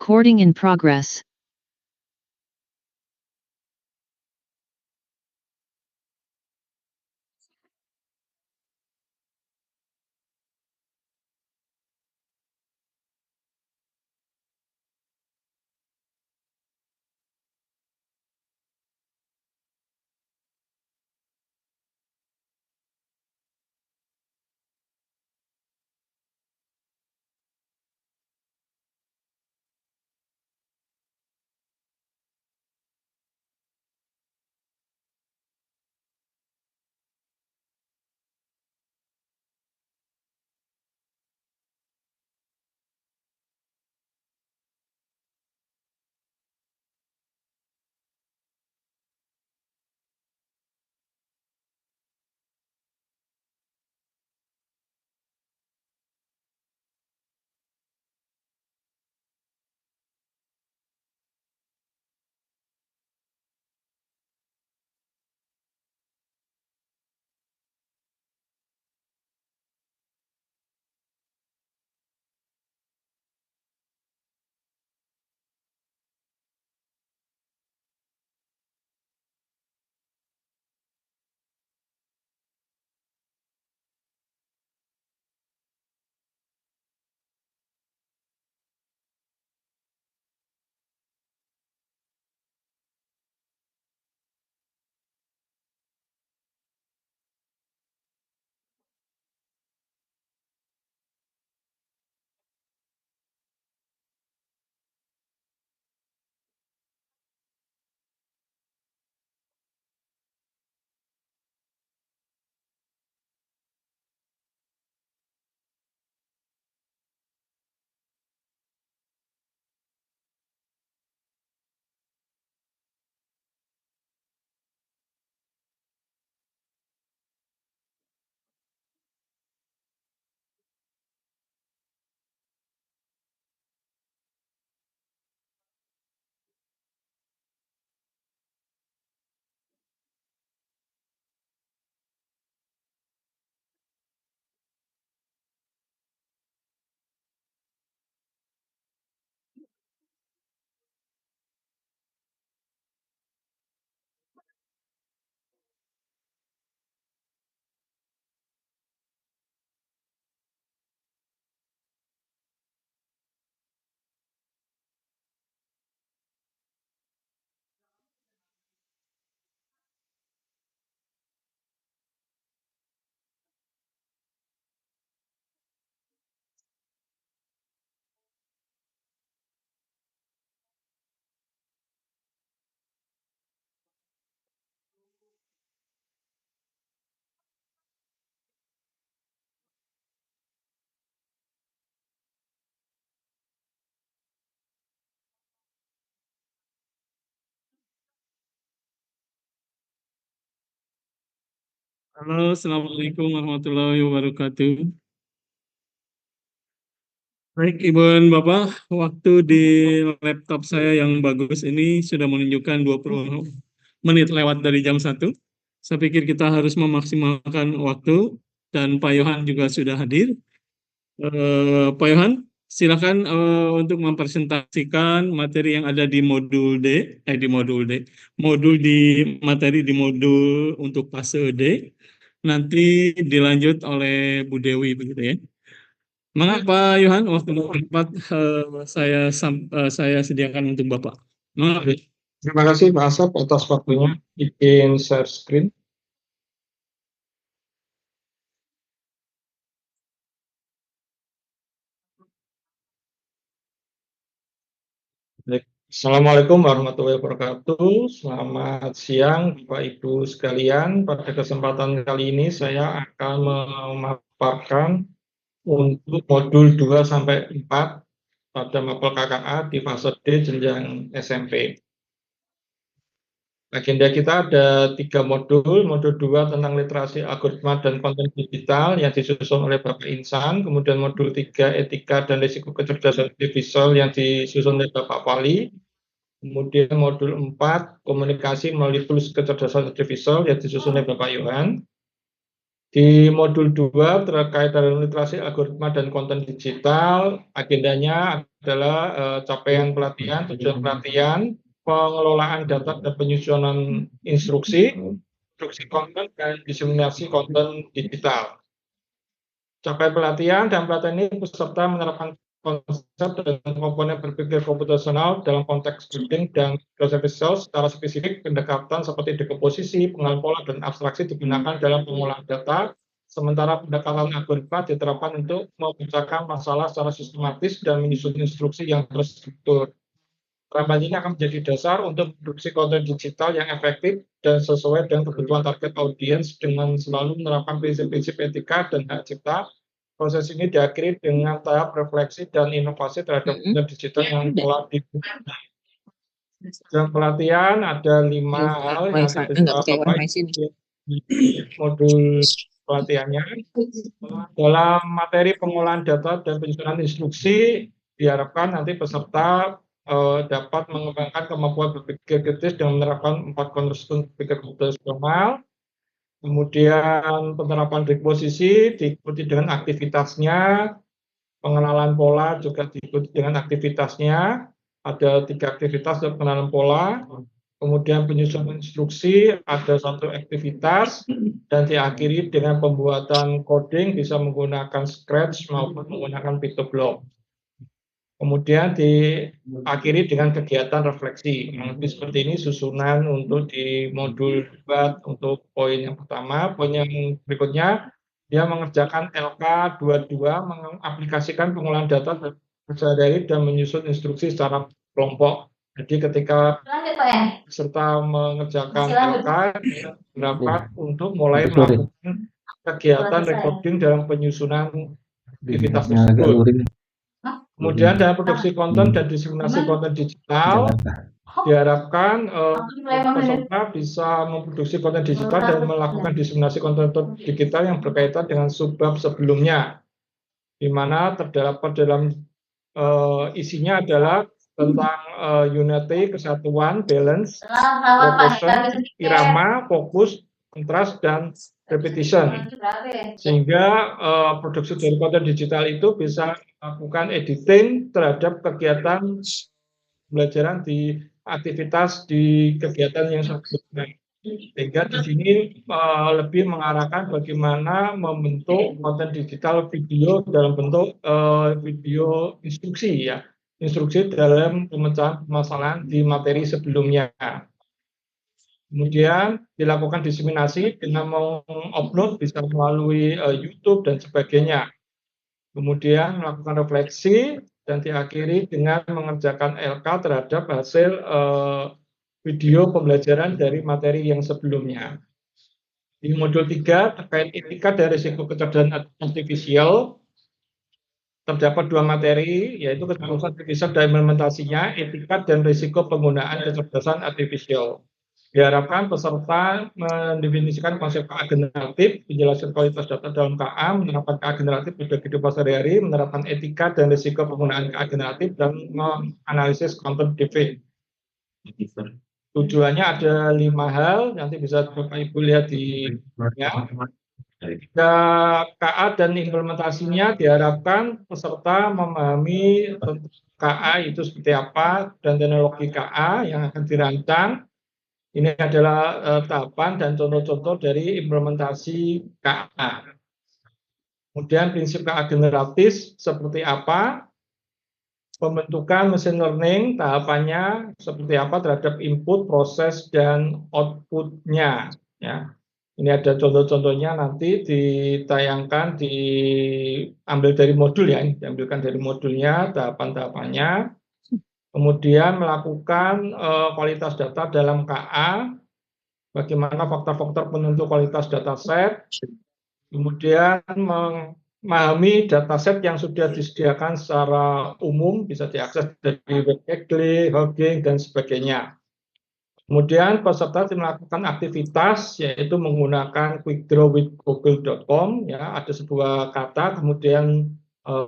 Recording in progress. Halo, Assalamualaikum warahmatullahi wabarakatuh. Baik, Ibu dan Bapak, waktu di laptop saya yang bagus ini sudah menunjukkan 20 menit lewat dari jam 1. Saya pikir kita harus memaksimalkan waktu, dan Pak Yohan juga sudah hadir. Pak Yohan, silakan untuk mempresentasikan materi yang ada di modul D, modul di materi di modul untuk fase D. Nanti dilanjut oleh Bu Dewi, begitu ya. Mengapa Yohan, waktu tempat saya sediakan untuk Bapak. Mengapa? Terima kasih Pak Asep atas waktunya. Bikin share screen. Baik. Assalamualaikum warahmatullahi wabarakatuh. Selamat siang Bapak Ibu sekalian. Pada kesempatan kali ini saya akan memaparkan untuk modul 2 sampai 4 pada mapel KKA di fase D jenjang SMP. Agenda kita ada 3 modul. Modul 2 tentang literasi algoritma dan konten digital yang disusun oleh Bapak Insan. Kemudian modul 3 etika dan risiko kecerdasan artifisial yang disusun oleh Bapak Pali. Kemudian modul 4 komunikasi melalui tools kecerdasan artifisial yang disusun oleh Bapak Yohan. Di modul 2 terkait dengan literasi algoritma dan konten digital, agendanya adalah capaian pelatihan, tujuan pelatihan, pengelolaan data dan penyusunan instruksi konten, dan diseminasi konten digital. Capaian pelatihan ini peserta menerapkan konsep dan komponen berpikir komputasional dalam konteks coding dan visual. Secara spesifik, pendekatan seperti dekomposisi, pengalihan pola, dan abstraksi digunakan dalam pengolahan data, sementara pendekatan algoritma diterapkan untuk memecahkan masalah secara sistematis dan menyusun instruksi yang terstruktur. Penerapan ini akan menjadi dasar untuk produksi konten digital yang efektif dan sesuai dengan kebutuhan target audiens dengan selalu menerapkan prinsip-prinsip etika dan hak cipta. Proses ini diakhiri dengan tahap refleksi dan inovasi terhadap konten digital yang telah dibuat. Dalam pelatihan ada 5 hal yang bisa Bapak di modul pelatihannya. Dalam materi pengolahan data dan penyusunan instruksi, diharapkan nanti peserta dapat mengembangkan kemampuan berpikir kritis dengan menerapkan 4 konstruksi berpikir komputasional. Kemudian penerapan reposisi diikuti dengan aktivitasnya, pengenalan pola juga diikuti dengan aktivitasnya. Ada 3 aktivitas untuk pengenalan pola. Kemudian penyusunan instruksi ada 1 aktivitas, dan diakhiri dengan pembuatan coding bisa menggunakan Scratch maupun menggunakan PictoBlock. Kemudian diakhiri dengan kegiatan refleksi. Lebih seperti ini susunan untuk di modul 2 untuk poin yang pertama. Poin yang berikutnya, dia mengerjakan LK22, mengaplikasikan pengolahan data sehari-hari dan menyusun instruksi secara kelompok. Jadi ketika peserta mengerjakan LK, dapat untuk mulai melakukan kegiatan recording dalam penyusunan aktivitas tersebut. Kemudian dalam produksi konten dan diseminasi konten digital, diharapkan peserta bisa memproduksi konten digital dan melakukan diseminasi konten digital yang berkaitan dengan subbab sebelumnya, di mana terdapat dalam isinya adalah tentang unity, kesatuan, balance, proportion, irama, fokus, kontras, dan repetition. Sehingga produksi dari konten digital itu bisa melakukan editing terhadap kegiatan pembelajaran di aktivitas di kegiatan yang sebelumnya. Sehingga di sini lebih mengarahkan bagaimana membentuk konten digital video dalam bentuk video instruksi, ya, instruksi dalam pemecahan permasalahan di materi sebelumnya. Kemudian dilakukan diseminasi dengan mengupload bisa melalui YouTube dan sebagainya. Kemudian melakukan refleksi dan diakhiri dengan mengerjakan LK terhadap hasil video pembelajaran dari materi yang sebelumnya. Di modul 3 terkait etika dan risiko kecerdasan artifisial, terdapat 2 materi, yaitu kecerdasan artifisial dan implementasinya, etika dan risiko penggunaan kecerdasan artifisial. Diharapkan peserta mendefinisikan konsep KA generatif, menjelaskan kualitas data dalam KA, menerapkan KA generatif pada kehidupan sehari-hari, menerapkan etika dan risiko penggunaan KA generatif, dan menganalisis konten DV. Tujuannya ada 5 hal, nanti bisa Bapak Ibu lihat di KA dan implementasinya. Diharapkan peserta memahami KA itu seperti apa dan teknologi KA yang akan dirancang. Ini adalah tahapan dan contoh-contoh dari implementasi KA. Kemudian prinsip KA generatif seperti apa, pembentukan mesin learning tahapannya seperti apa terhadap input, proses, dan output-nya. Ya. Ini ada contoh-contohnya, nanti ditayangkan, diambil dari modul, ya, diambilkan dari modulnya, tahapan-tahapannya. Kemudian melakukan kualitas data dalam KA, bagaimana faktor-faktor penentu kualitas dataset, kemudian memahami dataset yang sudah disediakan secara umum, bisa diakses dari Webexley, Hugging, dan sebagainya. Kemudian peserta melakukan aktivitas, yaitu menggunakan quickdraw.google.com, ya, ada sebuah kata, kemudian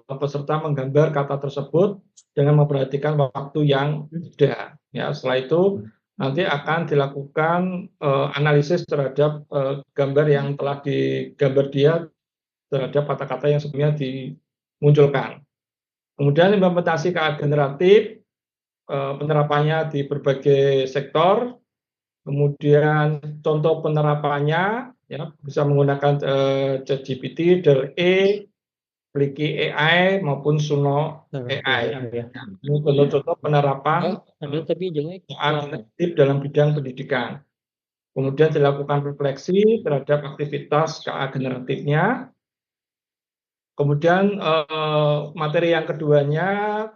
peserta menggambar kata tersebut dengan memperhatikan waktu yang ada. Ya, setelah itu nanti akan dilakukan analisis terhadap gambar yang telah digambar dia terhadap kata-kata yang sebelumnya dimunculkan. Kemudian implementasi KA generatif, penerapannya di berbagai sektor. Kemudian contoh penerapannya ya bisa menggunakan ChatGPT, DALL-E, Clicky AI maupun Suno AI. Ini contoh-contoh penerapan KA generatif dalam bidang pendidikan. Kemudian dilakukan refleksi terhadap aktivitas KA generatifnya. Kemudian materi yang keduanya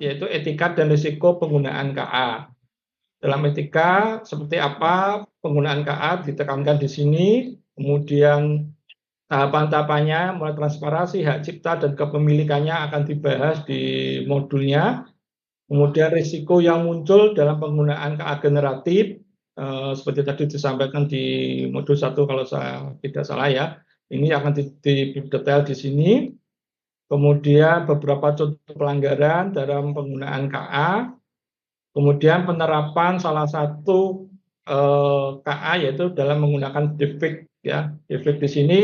yaitu etika dan risiko penggunaan KA. Dalam etika seperti apa penggunaan KA ditekankan di sini, kemudian tahapan-tahapannya mulai transparansi, hak cipta dan kepemilikannya akan dibahas di modulnya. Kemudian risiko yang muncul dalam penggunaan KA generatif seperti tadi disampaikan di modul 1 kalau saya tidak salah ya. Ini akan detail di sini. Kemudian beberapa contoh pelanggaran dalam penggunaan KA. Kemudian penerapan salah satu KA yaitu dalam menggunakan deepfake ya. Deepfake di sini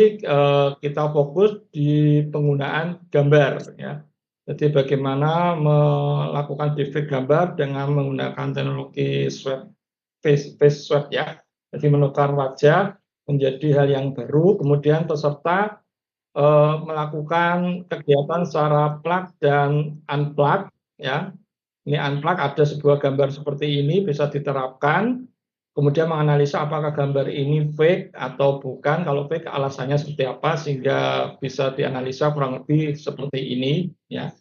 kita fokus di penggunaan gambar ya. Jadi bagaimana melakukan deepfake gambar dengan menggunakan teknologi face swab ya. Jadi menukar wajah menjadi hal yang baru. Kemudian peserta melakukan kegiatan secara plug dan unplug ya. Ini unplug ada sebuah gambar seperti ini bisa diterapkan, kemudian menganalisa apakah gambar ini fake atau bukan. Kalau fake alasannya seperti apa sehingga bisa dianalisa kurang lebih seperti ini ya.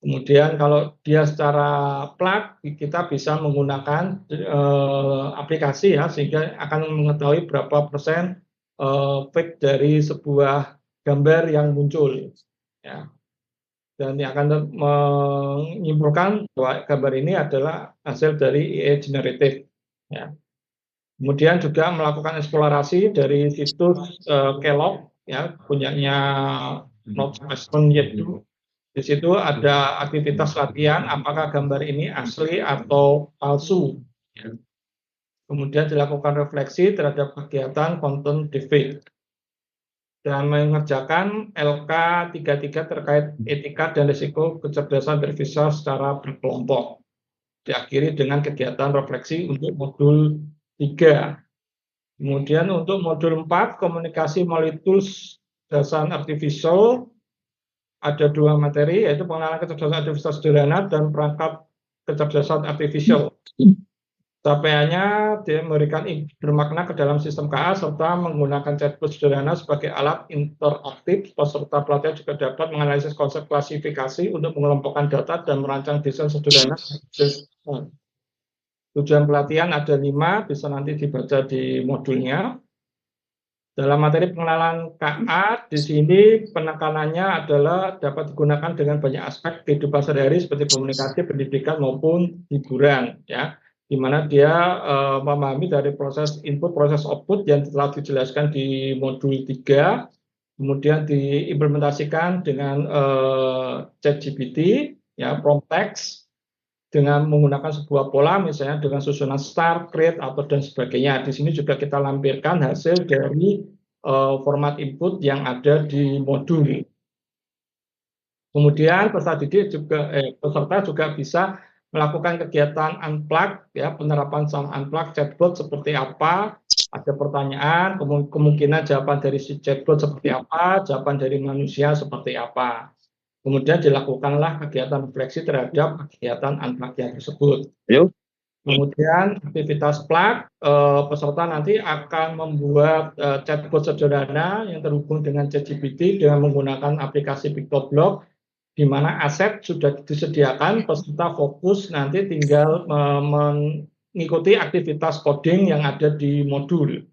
Kemudian kalau dia secara plug kita bisa menggunakan aplikasi ya sehingga akan mengetahui berapa persen fake dari sebuah gambar yang muncul ya. Dan yang akan menyimpulkan bahwa gambar ini adalah hasil dari AI generative. Ya. Kemudian juga melakukan eksplorasi dari situs Kellogg, ya, punyanya Northwestern yaitu di situ ada aktivitas latihan apakah gambar ini asli atau palsu. Ya. Kemudian dilakukan refleksi terhadap kegiatan konten deepfake dan mengerjakan LK33 terkait etika dan risiko kecerdasan artifisial secara berkelompok. Diakhiri dengan kegiatan refleksi untuk modul 3. Kemudian untuk modul 4, komunikasi melalui tools kecerdasan artifisial, ada 2 materi, yaitu pengenalan kecerdasan artifisial sederhana dan perangkat kecerdasan artifisial. Capaiannya dia memberikan bermakna ke dalam sistem KA serta menggunakan chatbot sederhana sebagai alat interaktif. Peserta pelatihan juga dapat menganalisis konsep klasifikasi untuk mengelompokkan data dan merancang desain sederhana. Tujuan pelatihan ada 5, bisa nanti dibaca di modulnya. Dalam materi pengenalan KA, di sini penekanannya adalah dapat digunakan dengan banyak aspek kehidupan sehari-hari seperti komunikasi, pendidikan maupun hiburan, ya. Di mana dia memahami dari proses input, proses output yang telah dijelaskan di modul 3, kemudian diimplementasikan dengan ChatGPT, ya, prompt text, dengan menggunakan sebuah pola, misalnya dengan susunan star, create, atau dan sebagainya. Di sini juga kita lampirkan hasil dari format input yang ada di modul. Kemudian peserta juga bisa melakukan kegiatan unplug, ya, penerapan sound unplug chatbot seperti apa, ada pertanyaan, kemungkinan jawaban dari si chatbot seperti apa, jawaban dari manusia seperti apa. Kemudian dilakukanlah kegiatan refleksi terhadap kegiatan unplug yang tersebut. Kemudian aktivitas plug, peserta nanti akan membuat chatbot sederhana yang terhubung dengan ChatGPT dengan menggunakan aplikasi PictoBlock, di mana aset sudah disediakan, peserta fokus nanti tinggal mengikuti aktivitas coding yang ada di modul.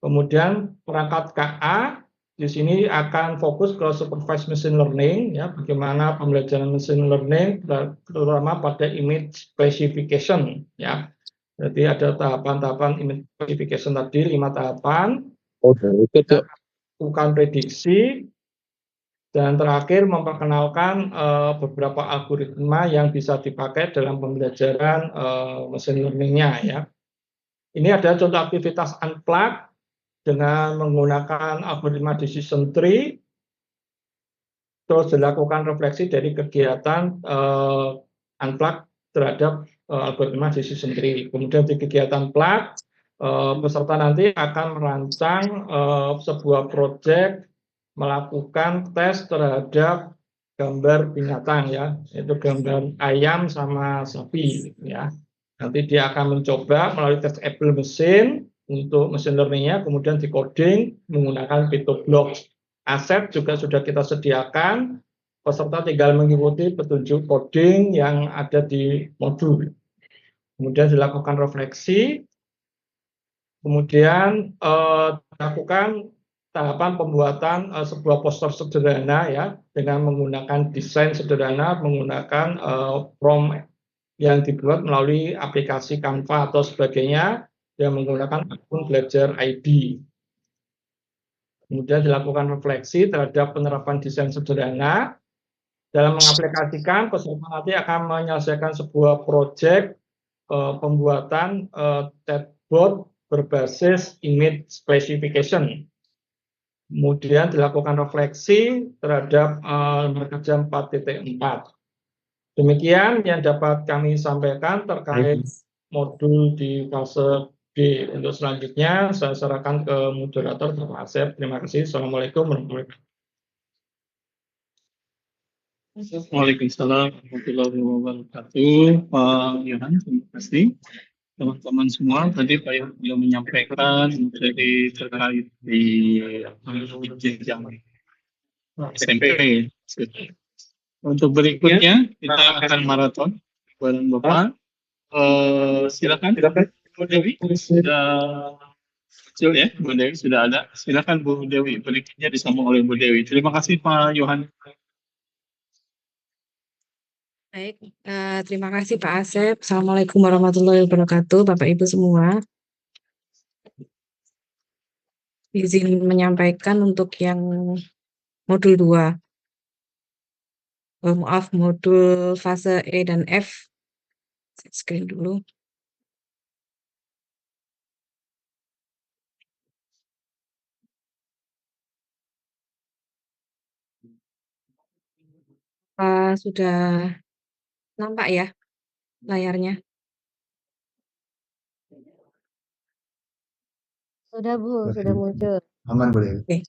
Kemudian perangkat KA di sini akan fokus ke supervised machine learning, ya, bagaimana pembelajaran machine learning terutama pada image classification, ya. Jadi ada tahapan-tahapan image classification tadi 5 tahapan. Lakukan prediksi. Dan terakhir memperkenalkan beberapa algoritma yang bisa dipakai dalam pembelajaran machine learning-nya ya. Ini ada contoh aktivitas unplug dengan menggunakan algoritma decision tree. terus dilakukan refleksi dari kegiatan unplug terhadap algoritma sisi sendiri. Kemudian di kegiatan plug, peserta nanti akan merancang sebuah proyek melakukan tes terhadap gambar binatang ya, yaitu gambar ayam sama sapi ya. Nanti dia akan mencoba melalui tes able mesin untuk mesin learning-nya, kemudian di-coding menggunakan PyTorch. Aset juga sudah kita sediakan, peserta tinggal mengikuti petunjuk coding yang ada di modul. Kemudian dilakukan refleksi, kemudian dilakukan tahapan pembuatan sebuah poster sederhana ya, dengan menggunakan desain sederhana, menggunakan prompt yang dibuat melalui aplikasi Canva atau sebagainya yang menggunakan akun Belajar ID. Kemudian dilakukan refleksi terhadap penerapan desain sederhana. Dalam mengaplikasikan, peserta nanti akan menyelesaikan sebuah proyek pembuatan chatbot berbasis image classification. Kemudian dilakukan refleksi terhadap lembaga kerja 4.4. Demikian yang dapat kami sampaikan terkait modul di fase B. Untuk selanjutnya saya serahkan ke moderator Bapak Asep. Terima kasih. Assalamualaikum warahmatullahi wabarakatuh. Waalaikumsalam warahmatullahi wabarakatuh. Pak Yohan, terima kasih. Teman-teman semua, tadi Pak Yohan sudah menyampaikan dari terkait di jenjang SMP. Untuk berikutnya kita akan maraton bareng Bapak. Silakan Bu Dewi, sudah muncul ya, Bu Dewi sudah ada. Silakan Bu Dewi, berikutnya disambung oleh Bu Dewi. Terima kasih Pak Yohan. Baik, terima kasih Pak Asep. Assalamualaikum warahmatullahi wabarakatuh, Bapak Ibu semua. Izin menyampaikan untuk yang modul 2. Maaf, modul fase E dan F. Set screen dulu. Sudah nampak ya layarnya? Sudah Bu, sudah muncul. Aman boleh. Oke.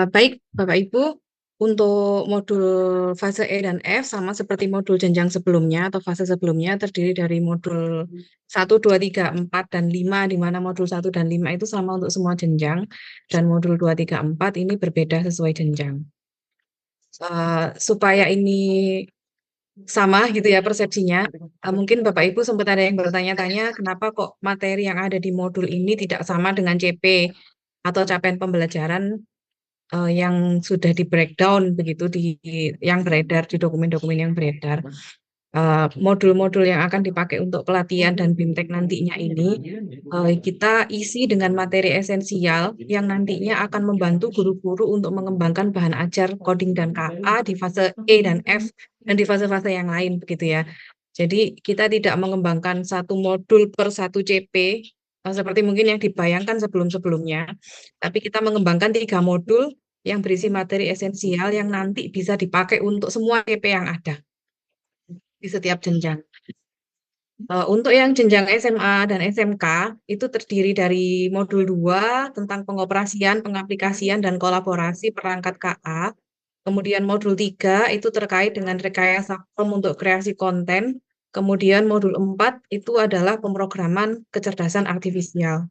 Baik, Bapak Ibu, untuk modul fase E dan F sama seperti modul jenjang sebelumnya atau fase sebelumnya terdiri dari modul 1, 2, 3, 4, dan 5, di mana modul 1 dan 5 itu sama untuk semua jenjang, dan modul 2, 3, 4 ini berbeda sesuai jenjang. Supaya ini sama gitu ya persepsinya, mungkin Bapak Ibu sempat ada yang bertanya-tanya kenapa kok materi yang ada di modul ini tidak sama dengan CP atau capaian pembelajaran yang sudah di breakdown begitu yang beredar di dokumen-dokumen yang beredar. Modul-modul yang akan dipakai untuk pelatihan dan BIMTEK nantinya ini kita isi dengan materi esensial yang nantinya akan membantu guru-guru untuk mengembangkan bahan ajar coding dan KA di fase E dan F dan di fase-fase yang lain begitu ya. Jadi kita tidak mengembangkan satu modul per satu CP seperti mungkin yang dibayangkan sebelum-sebelumnya, tapi kita mengembangkan 3 modul yang berisi materi esensial yang nanti bisa dipakai untuk semua CP yang ada di setiap jenjang. Untuk yang jenjang SMA dan SMK itu terdiri dari modul 2 tentang pengoperasian, pengaplikasian, dan kolaborasi perangkat KA. Kemudian modul 3 itu terkait dengan rekayasa form untuk kreasi konten. Kemudian modul 4 itu adalah pemrograman kecerdasan artifisial.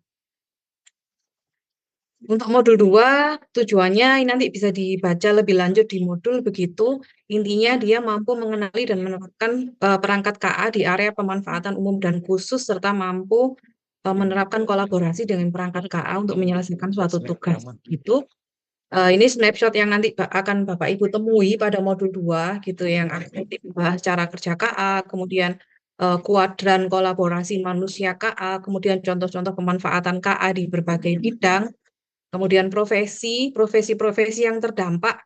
Untuk modul 2, tujuannya nanti bisa dibaca lebih lanjut di modul begitu. Intinya dia mampu mengenali dan menerapkan perangkat KA di area pemanfaatan umum dan khusus, serta mampu menerapkan kolaborasi dengan perangkat KA untuk menyelesaikan suatu tugas. Gitu. Ini snapshot yang nanti akan Bapak Ibu temui pada modul 2, gitu, yang akan dibahas cara kerja KA, kemudian kuadran kolaborasi manusia KA, kemudian contoh-contoh pemanfaatan KA di berbagai bidang. Kemudian profesi yang terdampak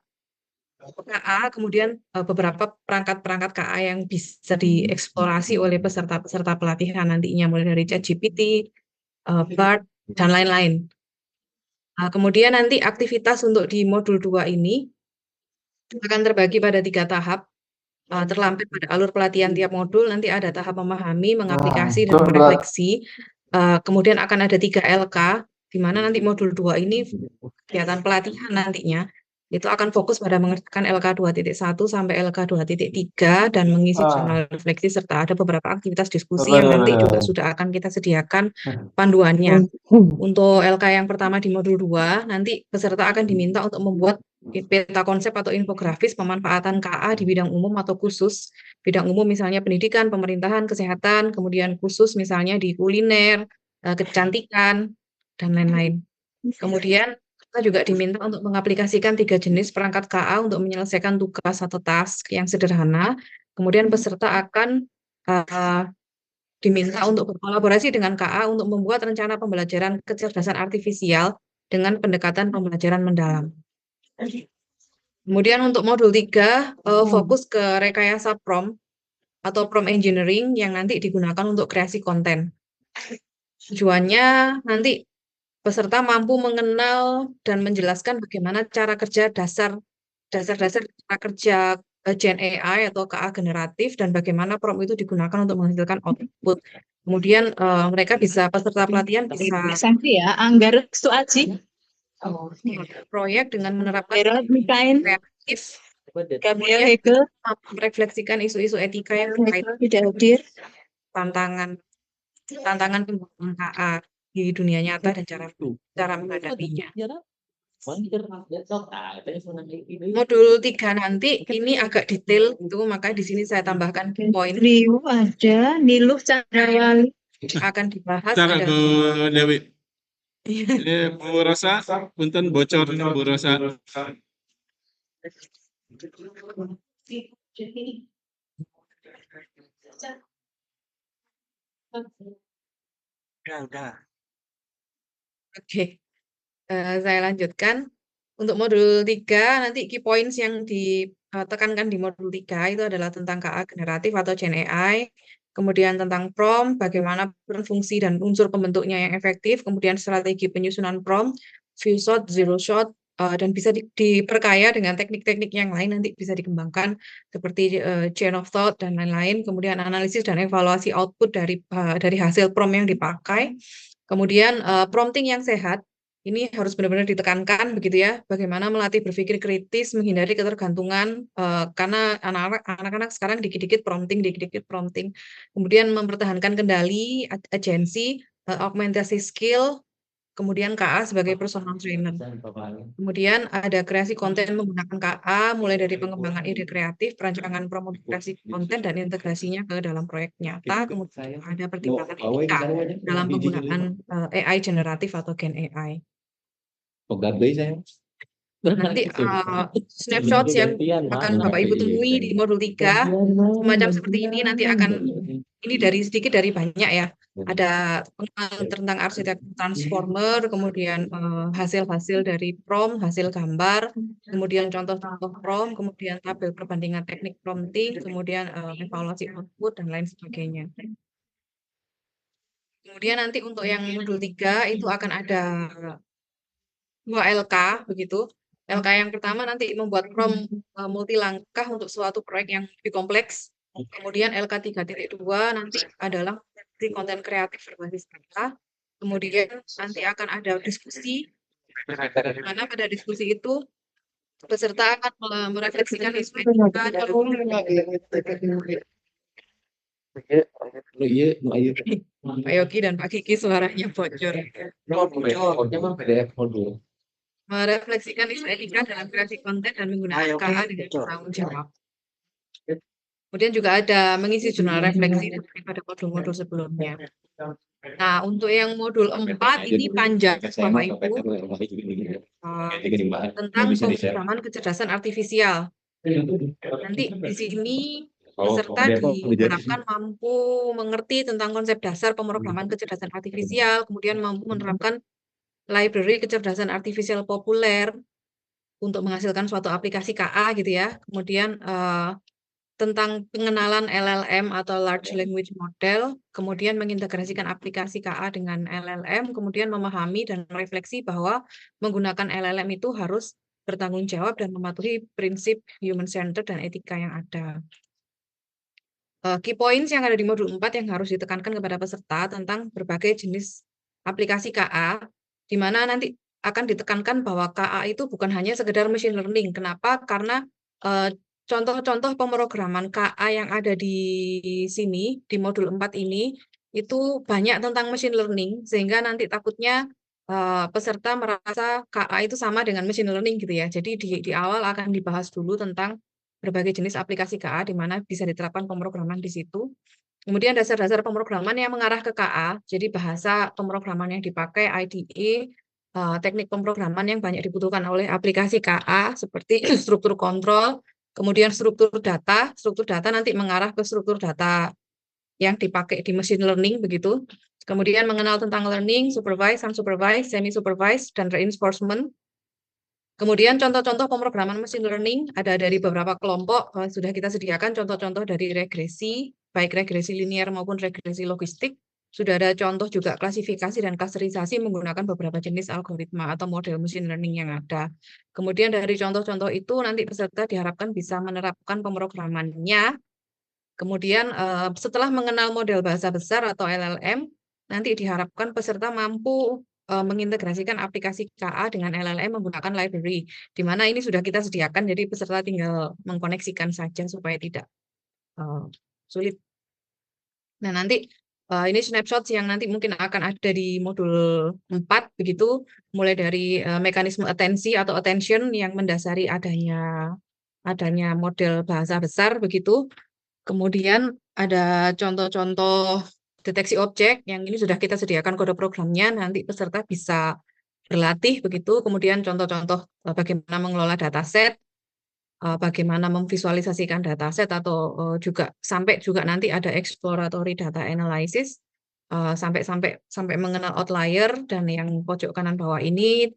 KA, kemudian beberapa perangkat-perangkat KA yang bisa dieksplorasi oleh peserta-peserta pelatihan nantinya, mulai dari ChatGPT, BART, dan lain-lain. Kemudian nanti aktivitas untuk di modul 2 ini akan terbagi pada 3 tahap. Terlampir pada alur pelatihan tiap modul, nanti ada tahap memahami, mengaplikasi, dan merefleksi. Kemudian akan ada 3 LK, di mana nanti modul 2 ini kegiatan pelatihan nantinya, itu akan fokus pada mengerjakan LK 2.1 sampai LK 2.3 dan mengisi jurnal refleksi, serta ada beberapa aktivitas diskusi yang nanti juga sudah akan kita sediakan panduannya. Untuk LK yang pertama di modul 2, nanti peserta akan diminta untuk membuat peta konsep atau infografis pemanfaatan KA di bidang umum atau khusus. Bidang umum misalnya pendidikan, pemerintahan, kesehatan, kemudian khusus misalnya di kuliner, kecantikan, dan lain-lain. Kemudian kita juga diminta untuk mengaplikasikan 3 jenis perangkat KA untuk menyelesaikan tugas atau task yang sederhana. Kemudian peserta akan diminta untuk berkolaborasi dengan KA untuk membuat rencana pembelajaran kecerdasan artifisial dengan pendekatan pembelajaran mendalam. Kemudian untuk modul 3, fokus ke rekayasa prompt atau prompt engineering yang nanti digunakan untuk kreasi konten. Tujuannya nanti peserta mampu mengenal dan menjelaskan bagaimana cara kerja dasar cara kerja Gen AI atau KA generatif, dan bagaimana prompt itu digunakan untuk menghasilkan output. Kemudian peserta pelatihan bisa Anggar Suaji, proyek dengan menerapkan Herod Mikain, kreatif, Gabriel Hegel, merefleksikan isu-isu etika yang terkait tidak hadir. tantangan pembangunan KA di dunia nyata dan cara menghadapinya. Modul 3 nanti ini agak detail itu, maka di sini saya tambahkan poin Rio ada, Niluh Chandrawali, akan dibahas Cara ada Bu Dewi. Ini Bu Rosa, punten bocor ini Bu Rosa. Oke, saya lanjutkan. Untuk modul 3, nanti key points yang ditekankan di modul 3 itu adalah tentang KA generatif atau Gen AI, kemudian tentang prompt, bagaimana fungsi dan unsur pembentuknya yang efektif, kemudian strategi penyusunan prompt, few shot, zero shot, dan bisa diperkaya dengan teknik-teknik yang lain, nanti bisa dikembangkan seperti chain of thought dan lain-lain, kemudian analisis dan evaluasi output dari hasil prompt yang dipakai, kemudian prompting yang sehat. Ini harus benar-benar ditekankan begitu ya, bagaimana melatih berpikir kritis, menghindari ketergantungan, karena anak-anak sekarang dikit-dikit prompting. Kemudian mempertahankan kendali, agensi, augmentasi skill, kemudian KA sebagai personal trainer. Kemudian ada kreasi konten menggunakan KA, mulai dari pengembangan ide kreatif, perancangan promosi konten, dan integrasinya ke dalam proyek nyata. Kemudian ada pertimbangan etika dalam penggunaan AI generatif atau Gen AI. Nanti snapshot yang akan Bapak Ibu temui di modul 3 semacam seperti ini, nanti akan ini sedikit dari banyak ya. Ada pengenalan tentang arsitektur transformer, kemudian hasil-hasil dari prompt, hasil gambar, kemudian contoh-contoh prompt, kemudian tabel perbandingan teknik prompting, kemudian evaluasi output dan lain sebagainya. Kemudian nanti untuk yang modul 3 itu akan ada 2 LK begitu. LK yang pertama nanti membuat prompt multi langkah untuk suatu proyek yang lebih kompleks. Kemudian LK 3.2 nanti adalah konten kreatif berbasis data. Kemudian nanti akan ada diskusi, karena pada diskusi itu peserta akan merefleksikan isu etika dan Pak Yogi dan Pak Kiki suaranya bocor. Merefleksikan isu etika dalam kreasi konten dan menggunakan KA dengan bertanggung jawab. Kemudian juga ada mengisi jurnal refleksi daripada modul-modul sebelumnya. Nah, untuk yang modul 4 ini panjang, Bapak Ibu, tentang pemrograman kecerdasan artifisial. Nanti di sini peserta diharapkan mampu mengerti tentang konsep dasar pemrograman kecerdasan artifisial, kemudian mampu menerapkan library kecerdasan artifisial populer untuk menghasilkan suatu aplikasi KA gitu ya. Kemudian tentang pengenalan LLM atau Large Language Model, kemudian mengintegrasikan aplikasi KA dengan LLM, kemudian memahami dan merefleksi bahwa menggunakan LLM itu harus bertanggung jawab dan mematuhi prinsip human centered dan etika yang ada. Key points yang ada di modul 4 yang harus ditekankan kepada peserta tentang berbagai jenis aplikasi KA, di mana nanti akan ditekankan bahwa KA itu bukan hanya sekedar machine learning. Kenapa? Karena contoh-contoh pemrograman KA yang ada di sini, di modul 4 ini, itu banyak tentang machine learning, sehingga nanti takutnya peserta merasa KA itu sama dengan machine learning gitu ya. Jadi di awal akan dibahas dulu tentang berbagai jenis aplikasi KA di mana bisa diterapkan pemrograman di situ. Kemudian dasar-dasar pemrograman yang mengarah ke KA, jadi bahasa pemrograman yang dipakai, IDE, teknik pemrograman yang banyak dibutuhkan oleh aplikasi KA seperti struktur kontrol, kemudian struktur data nanti mengarah ke struktur data yang dipakai di machine learning begitu. Kemudian mengenal tentang learning, supervised, unsupervised, semi-supervised, dan reinforcement. Kemudian contoh-contoh pemrograman machine learning ada dari beberapa kelompok, sudah kita sediakan contoh-contoh dari regresi, baik regresi linear maupun regresi logistik. Sudah ada contoh juga klasifikasi dan klasterisasi menggunakan beberapa jenis algoritma atau model machine learning yang ada. Kemudian dari contoh-contoh itu nanti peserta diharapkan bisa menerapkan pemrogramannya. Kemudian setelah mengenal model bahasa besar atau LLM, nanti diharapkan peserta mampu mengintegrasikan aplikasi KA dengan LLM menggunakan library, di mana ini sudah kita sediakan, jadi peserta tinggal mengkoneksikan saja supaya tidak sulit. Nah, nanti ini snapshot yang nanti mungkin akan ada di modul 4, begitu, mulai dari mekanisme atensi atau attention yang mendasari adanya model bahasa besar, begitu. Kemudian ada contoh-contoh deteksi objek yang ini sudah kita sediakan kode programnya, nanti peserta bisa berlatih begitu. Kemudian contoh-contoh bagaimana mengelola dataset, bagaimana memvisualisasikan dataset, atau juga sampai juga nanti ada exploratory data analysis, sampai mengenal outlier, dan yang pojok kanan bawah ini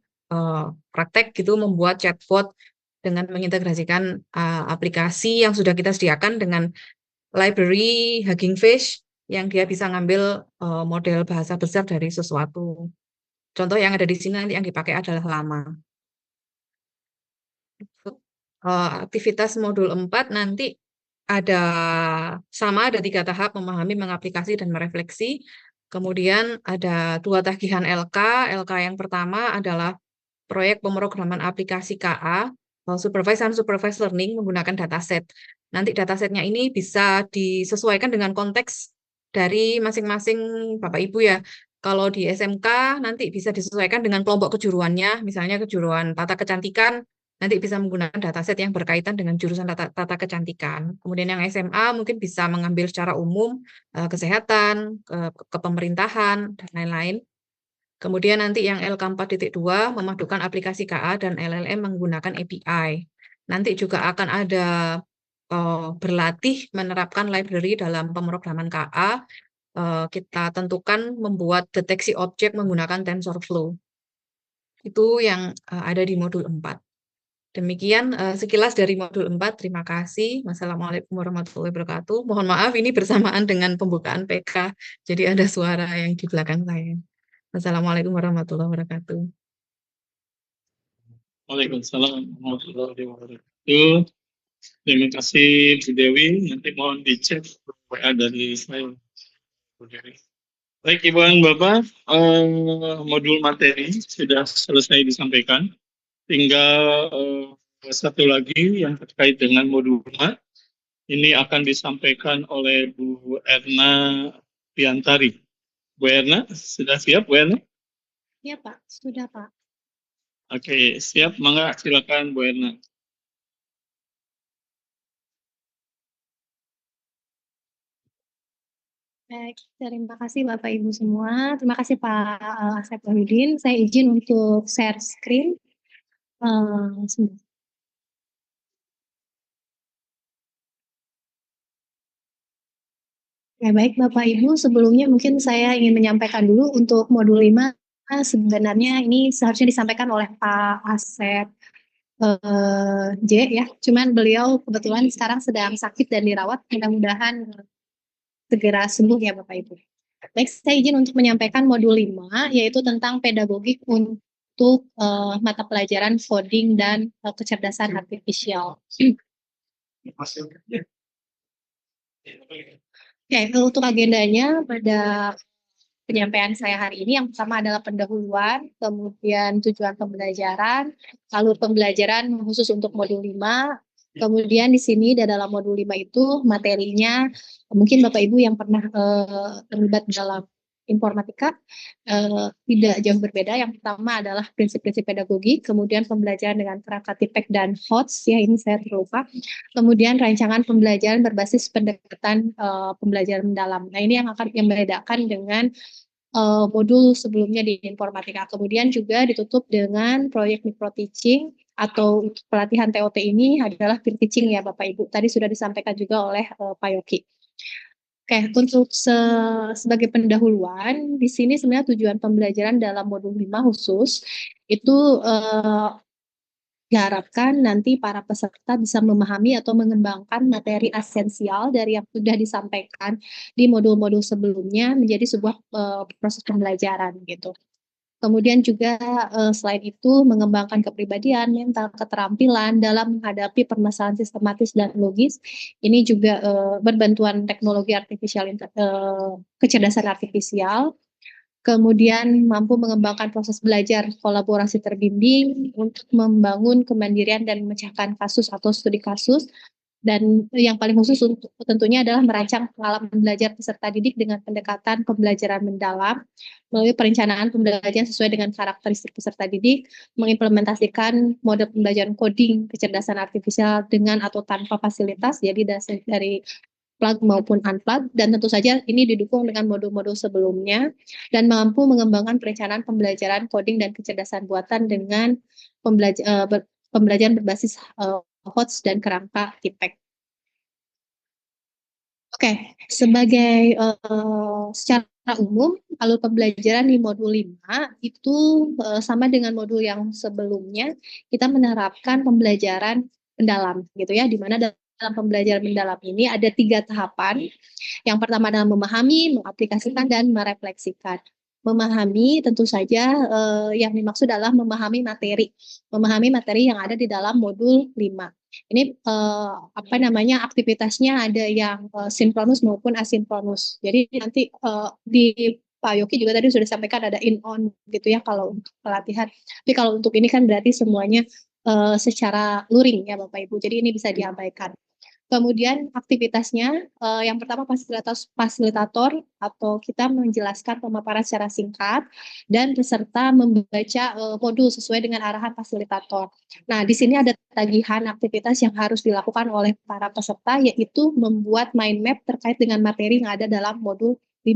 praktek gitu membuat chatbot dengan mengintegrasikan aplikasi yang sudah kita sediakan dengan library Hugging Face yang dia bisa ngambil model bahasa besar dari sesuatu. Contoh yang ada di sini nanti yang dipakai adalah lama. Aktivitas modul 4 nanti ada 3 tahap: memahami, mengaplikasi, dan merefleksi. Kemudian ada 2 tagihan LK. LK yang pertama adalah proyek pemrograman aplikasi KA, supervised and unsupervised learning menggunakan dataset. Nanti datasetnya ini bisa disesuaikan dengan konteks dari masing-masing Bapak Ibu ya. Kalau di SMK nanti bisa disesuaikan dengan kelompok kejuruannya, misalnya kejuruan tata kecantikan, nanti bisa menggunakan dataset yang berkaitan dengan jurusan tata kecantikan. Kemudian yang SMA mungkin bisa mengambil secara umum kesehatan, kepemerintahan, dan lain-lain. Kemudian nanti yang LK 4.2 memadukan aplikasi KA dan LLM menggunakan API. Nanti juga akan ada berlatih menerapkan library dalam pemrograman KA. Kita tentukan membuat deteksi objek menggunakan TensorFlow. Itu yang ada di modul 4. Demikian sekilas dari modul 4. Terima kasih. Wassalamualaikum warahmatullahi wabarakatuh. Mohon maaf ini bersamaan dengan pembukaan PK, jadi ada suara yang di belakang saya. Assalamualaikum warahmatullahi wabarakatuh. Waalaikumsalam warahmatullahi wabarakatuh. Terima kasih Bu Dewi. Nanti mohon dicek WA dari saya, Bu Dewi. Baik Ibu dan Bapak, modul materi sudah selesai disampaikan. Tinggal satu lagi yang terkait dengan modul 4. Ini akan disampaikan oleh Bu Erna Piantari. Bu Erna, sudah siap Bu Erna? Iya Pak, sudah Pak. Oke, siap. Mangga silakan Bu Erna. Baik, terima kasih Bapak Ibu semua. Terima kasih Pak Asep Wahidin. Saya izin untuk share screen. Sebentar. Ya, baik Bapak Ibu, sebelumnya mungkin saya ingin menyampaikan dulu untuk modul 5. Sebenarnya ini seharusnya disampaikan oleh Pak Asep J ya. Cuman beliau kebetulan sekarang sedang sakit dan dirawat. Mudah-mudahan segera sembuh ya Bapak Ibu. Baik, saya izin untuk menyampaikan modul 5, yaitu tentang pedagogik untuk untuk mata pelajaran coding dan kecerdasan artifisial. Oke, untuk agendanya pada penyampaian saya hari ini yang pertama adalah pendahuluan, kemudian tujuan pembelajaran, alur pembelajaran khusus untuk modul 5. Kemudian di sini di dalam modul 5 itu materinya mungkin Bapak Ibu yang pernah terlibat dalam informatika tidak jauh berbeda. Yang pertama adalah prinsip-prinsip pedagogi, kemudian pembelajaran dengan kerangka TIPEK dan HOTS, ya ini saya terlupa. Kemudian rancangan pembelajaran berbasis pendekatan pembelajaran mendalam. Nah ini yang akan membedakan dengan modul sebelumnya di informatika. Kemudian juga ditutup dengan proyek micro teaching atau untuk pelatihan TOT ini adalah peer teaching ya Bapak Ibu. Tadi sudah disampaikan juga oleh Pak Yoki. Oke, untuk sebagai pendahuluan, di sini sebenarnya tujuan pembelajaran dalam modul 5 khusus itu diharapkan nanti para peserta bisa memahami atau mengembangkan materi esensial dari yang sudah disampaikan di modul-modul sebelumnya menjadi sebuah proses pembelajaran gitu. Kemudian juga selain itu mengembangkan kepribadian, mental, keterampilan dalam menghadapi permasalahan sistematis dan logis. Ini juga berbantuan teknologi kecerdasan artifisial. Kemudian mampu mengembangkan proses belajar kolaborasi terbimbing untuk membangun kemandirian dan memecahkan kasus atau studi kasus. Dan yang paling khusus untuk tentunya adalah merancang pengalaman belajar peserta didik dengan pendekatan pembelajaran mendalam melalui perencanaan pembelajaran sesuai dengan karakteristik peserta didik, mengimplementasikan model pembelajaran coding kecerdasan artifisial dengan atau tanpa fasilitas, jadi dari plug maupun unplug, dan tentu saja ini didukung dengan modul-modul sebelumnya dan mampu mengembangkan perencanaan pembelajaran coding dan kecerdasan buatan dengan pembelajaran berbasis HOTS dan kerangka TIPEK. Oke, sebagai secara umum alur pembelajaran di modul 5 itu sama dengan modul yang sebelumnya, kita menerapkan pembelajaran mendalam gitu ya, di mana dalam pembelajaran mendalam ini ada 3 tahapan. Yang pertama adalah memahami, mengaplikasikan, dan merefleksikan. Memahami tentu saja yang dimaksud adalah memahami materi yang ada di dalam modul 5. Ini aktivitasnya ada yang sinkronus maupun asinkronus. Jadi nanti di Pak Yoki juga tadi sudah sampaikan ada in on gitu ya kalau untuk pelatihan. Tapi kalau untuk ini kan berarti semuanya secara luring ya Bapak Ibu. Jadi ini bisa diabaikan. Kemudian aktivitasnya yang pertama fasilitator atau kita menjelaskan pemaparan secara singkat dan peserta membaca modul sesuai dengan arahan fasilitator. Nah, di sini ada tagihan aktivitas yang harus dilakukan oleh para peserta yaitu membuat mind map terkait dengan materi yang ada dalam modul 5.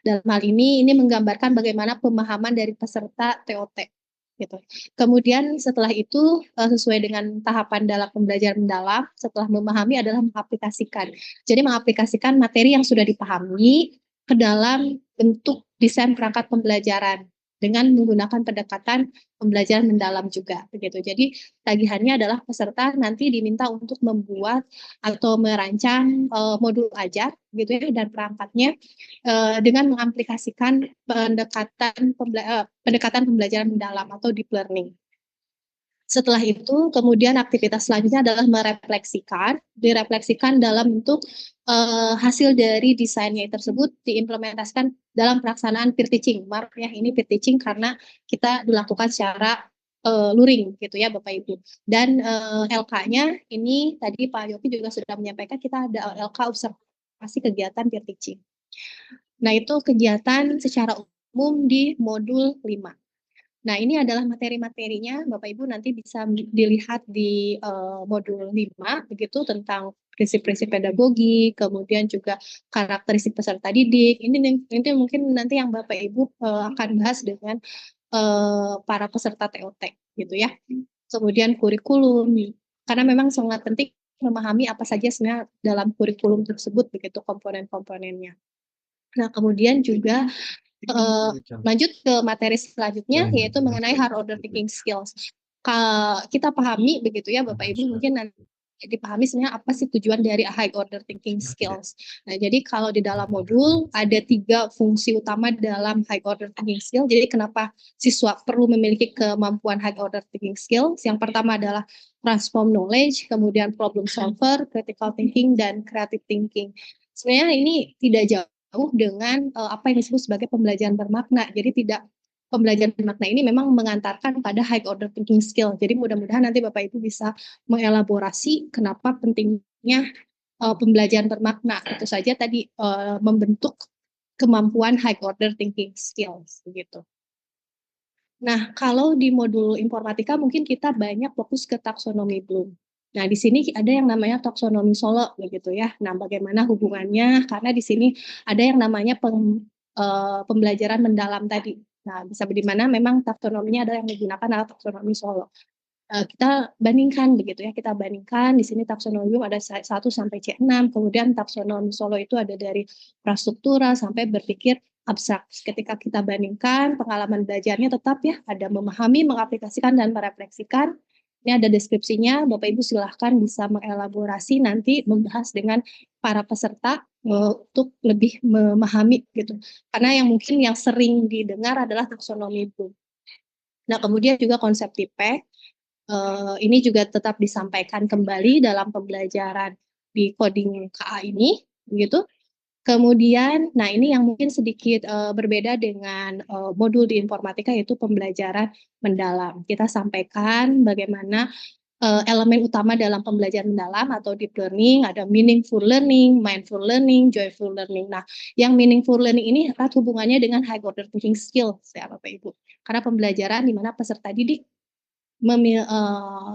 Dalam hal ini menggambarkan bagaimana pemahaman dari peserta TOT. Gitu. Kemudian setelah itu sesuai dengan tahapan dalam pembelajaran mendalam, setelah memahami adalah mengaplikasikan. Jadi mengaplikasikan materi yang sudah dipahami ke dalam bentuk desain perangkat pembelajaran dengan menggunakan pendekatan pembelajaran mendalam juga begitu. Jadi tagihannya adalah peserta nanti diminta untuk membuat atau merancang modul ajar gitu ya dan perangkatnya dengan mengaplikasikan pendekatan pembelajaran mendalam atau deep learning. Setelah itu, kemudian aktivitas selanjutnya adalah direfleksikan dalam bentuk hasil dari desainnya tersebut diimplementasikan dalam pelaksanaan peer teaching. Maaf ya, ini peer teaching karena kita dilakukan secara luring gitu ya Bapak Ibu. Dan LK-nya ini tadi Pak Yopi juga sudah menyampaikan kita ada LK observasi kegiatan peer teaching. Nah, itu kegiatan secara umum di modul 5. Nah, ini adalah materi-materinya, Bapak Ibu nanti bisa dilihat di modul 5, begitu tentang prinsip-prinsip pedagogi, kemudian juga karakteristik peserta didik. Ini mungkin nanti yang Bapak Ibu akan bahas dengan para peserta TOT, gitu ya. Kemudian kurikulum, karena memang sangat penting memahami apa saja sebenarnya dalam kurikulum tersebut, begitu komponen-komponennya. Nah, kemudian juga lanjut ke materi selanjutnya yaitu mengenai hard order thinking skills. Kita pahami begitu ya Bapak Ibu, mungkin nanti dipahami sebenarnya apa sih tujuan dari high order thinking skills. Nah, jadi kalau di dalam modul ada 3 fungsi utama dalam high order thinking skill. Jadi kenapa siswa perlu memiliki kemampuan high order thinking skills? Yang pertama adalah transform knowledge, kemudian problem solver, critical thinking, dan creative thinking. Sebenarnya ini tidak jauh dengan apa yang disebut sebagai pembelajaran bermakna. Jadi tidak pembelajaran bermakna ini memang mengantarkan pada high order thinking skill. Jadi mudah-mudahan nanti Bapak Ibu bisa mengelaborasi kenapa pentingnya pembelajaran bermakna. Itu saja tadi membentuk kemampuan high order thinking skills begitu. Nah, kalau di modul informatika mungkin kita banyak fokus ke taksonomi Bloom. Nah, di sini ada yang namanya taksonomi Solo begitu ya. Nah, bagaimana hubungannya? Karena di sini ada yang namanya pembelajaran mendalam tadi. Nah, bisa di mana memang taksonominya adalah yang digunakan adalah taksonomi Solo. Kita bandingkan begitu ya, kita bandingkan di sini taksonomi ada 1 sampai C6, kemudian taksonomi Solo itu ada dari prastruktural sampai berpikir abstrak. Ketika kita bandingkan, pengalaman belajarnya tetap ya, ada memahami, mengaplikasikan, dan merefleksikan. Ini ada deskripsinya, Bapak Ibu silahkan bisa mengelaborasi nanti membahas dengan para peserta untuk lebih memahami gitu. Karena yang mungkin yang sering didengar adalah taksonomi Bloom. Nah, kemudian juga konsep TIPEC. Ini juga tetap disampaikan kembali dalam pembelajaran di coding KA ini, begitu. Kemudian, nah ini yang mungkin sedikit berbeda dengan modul di informatika yaitu pembelajaran mendalam. Kita sampaikan bagaimana elemen utama dalam pembelajaran mendalam atau deep learning, ada meaningful learning, mindful learning, joyful learning. Nah, yang meaningful learning ini erat hubungannya dengan high order thinking skills ya Bapak Ibu. Karena pembelajaran di mana peserta didik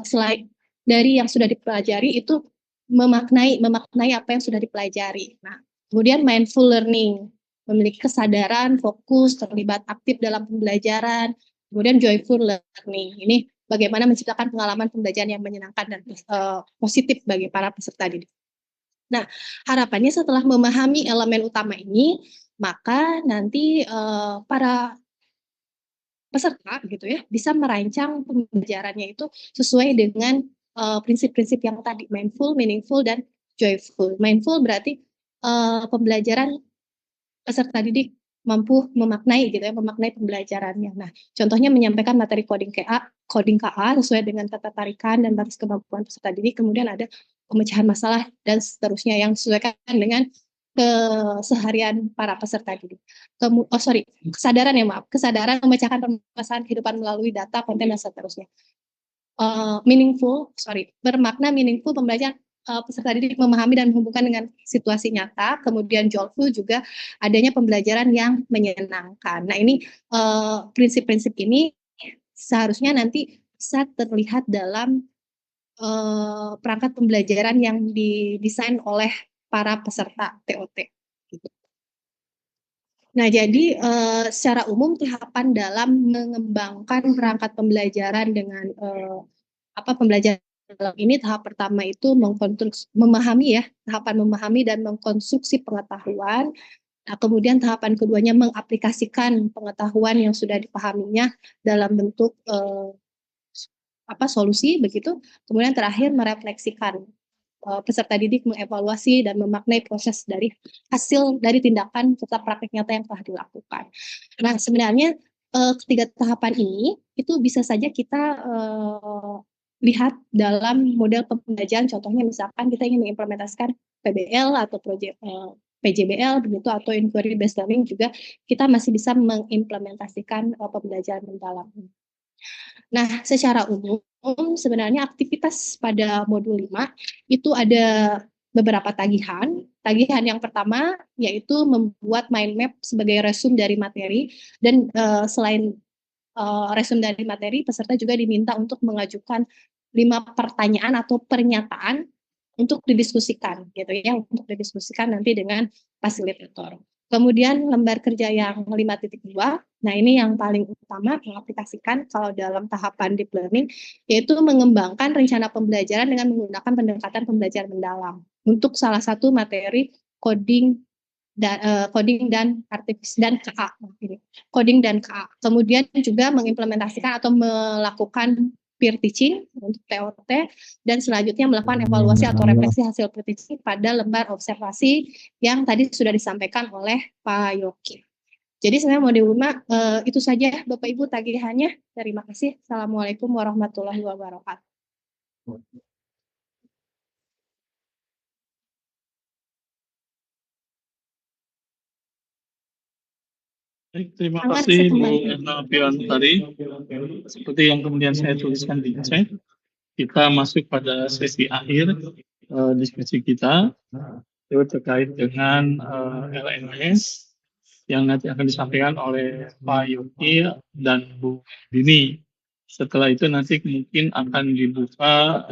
selain dari yang sudah dipelajari itu memaknai apa yang sudah dipelajari. Nah, kemudian mindful learning, memiliki kesadaran, fokus, terlibat aktif dalam pembelajaran. Kemudian joyful learning, ini bagaimana menciptakan pengalaman pembelajaran yang menyenangkan dan positif bagi para peserta didik. Nah, harapannya setelah memahami elemen utama ini, maka nanti para peserta gitu ya bisa merancang pembelajarannya itu sesuai dengan prinsip-prinsip yang tadi mindful, meaningful, dan joyful. Mindful berarti pembelajaran peserta didik mampu memaknai gitu ya, memaknai pembelajarannya. Nah, contohnya menyampaikan materi coding KA sesuai dengan ketertarikan dan batas kemampuan peserta didik. Kemudian ada pemecahan masalah dan seterusnya yang disesuaikan dengan keseharian para peserta didik. Kesadaran ya maaf, kesadaran memecahkan permasalahan kehidupan melalui data, konten, dan seterusnya. Bermakna meaningful pembelajaran peserta didik memahami dan menghubungkan dengan situasi nyata. Kemudian joyful juga adanya pembelajaran yang menyenangkan. Nah, ini prinsip-prinsip ini seharusnya nanti bisa terlihat dalam perangkat pembelajaran yang didesain oleh para peserta TOT. Nah, jadi secara umum tahapan dalam mengembangkan perangkat pembelajaran dengan pembelajaran ini tahap pertama itu memahami ya, tahapan memahami dan mengkonstruksi pengetahuan. Nah, kemudian tahapan keduanya mengaplikasikan pengetahuan yang sudah dipahaminya dalam bentuk solusi begitu. Kemudian terakhir merefleksikan. Peserta didik mengevaluasi dan memaknai proses dari hasil dari tindakan serta praktek nyata yang telah dilakukan. Nah, sebenarnya ketiga tahapan ini itu bisa saja kita lihat dalam model pembelajaran. Contohnya misalkan kita ingin mengimplementasikan PBL atau proyek PJBL begitu atau inquiry based learning juga kita masih bisa mengimplementasikan pembelajaran mendalam. Nah, secara umum sebenarnya aktivitas pada modul 5 itu ada beberapa tagihan. Tagihan yang pertama yaitu membuat mind map sebagai resume dari materi dan selain resume dari materi, peserta juga diminta untuk mengajukan 5 pertanyaan atau pernyataan untuk didiskusikan gitu ya, untuk didiskusikan nanti dengan fasilitator. Kemudian lembar kerja yang 5.2, nah ini yang paling utama mengaplikasikan kalau dalam tahapan deep learning, yaitu mengembangkan rencana pembelajaran dengan menggunakan pendekatan pembelajaran mendalam untuk salah satu materi coding dan artificial dan KA. Coding dan KA. Kemudian juga mengimplementasikan atau melakukan peer teaching untuk TOT, dan selanjutnya melakukan evaluasi atau refleksi hasil peer teaching pada lembar observasi yang tadi sudah disampaikan oleh Pak Yoki. Jadi sebenarnya modul 5 itu saja Bapak Ibu tagihannya. Terima kasih. Assalamualaikum warahmatullahi wabarakatuh. Baik, terima Sangat kasih Bu sekembali. Erna Piantari. Seperti yang kemudian saya tuliskan di chat, kita masuk pada sesi akhir diskusi kita, itu terkait dengan LMS yang nanti akan disampaikan oleh Pak Yoki dan Bu Dini. Setelah itu nanti mungkin akan dibuka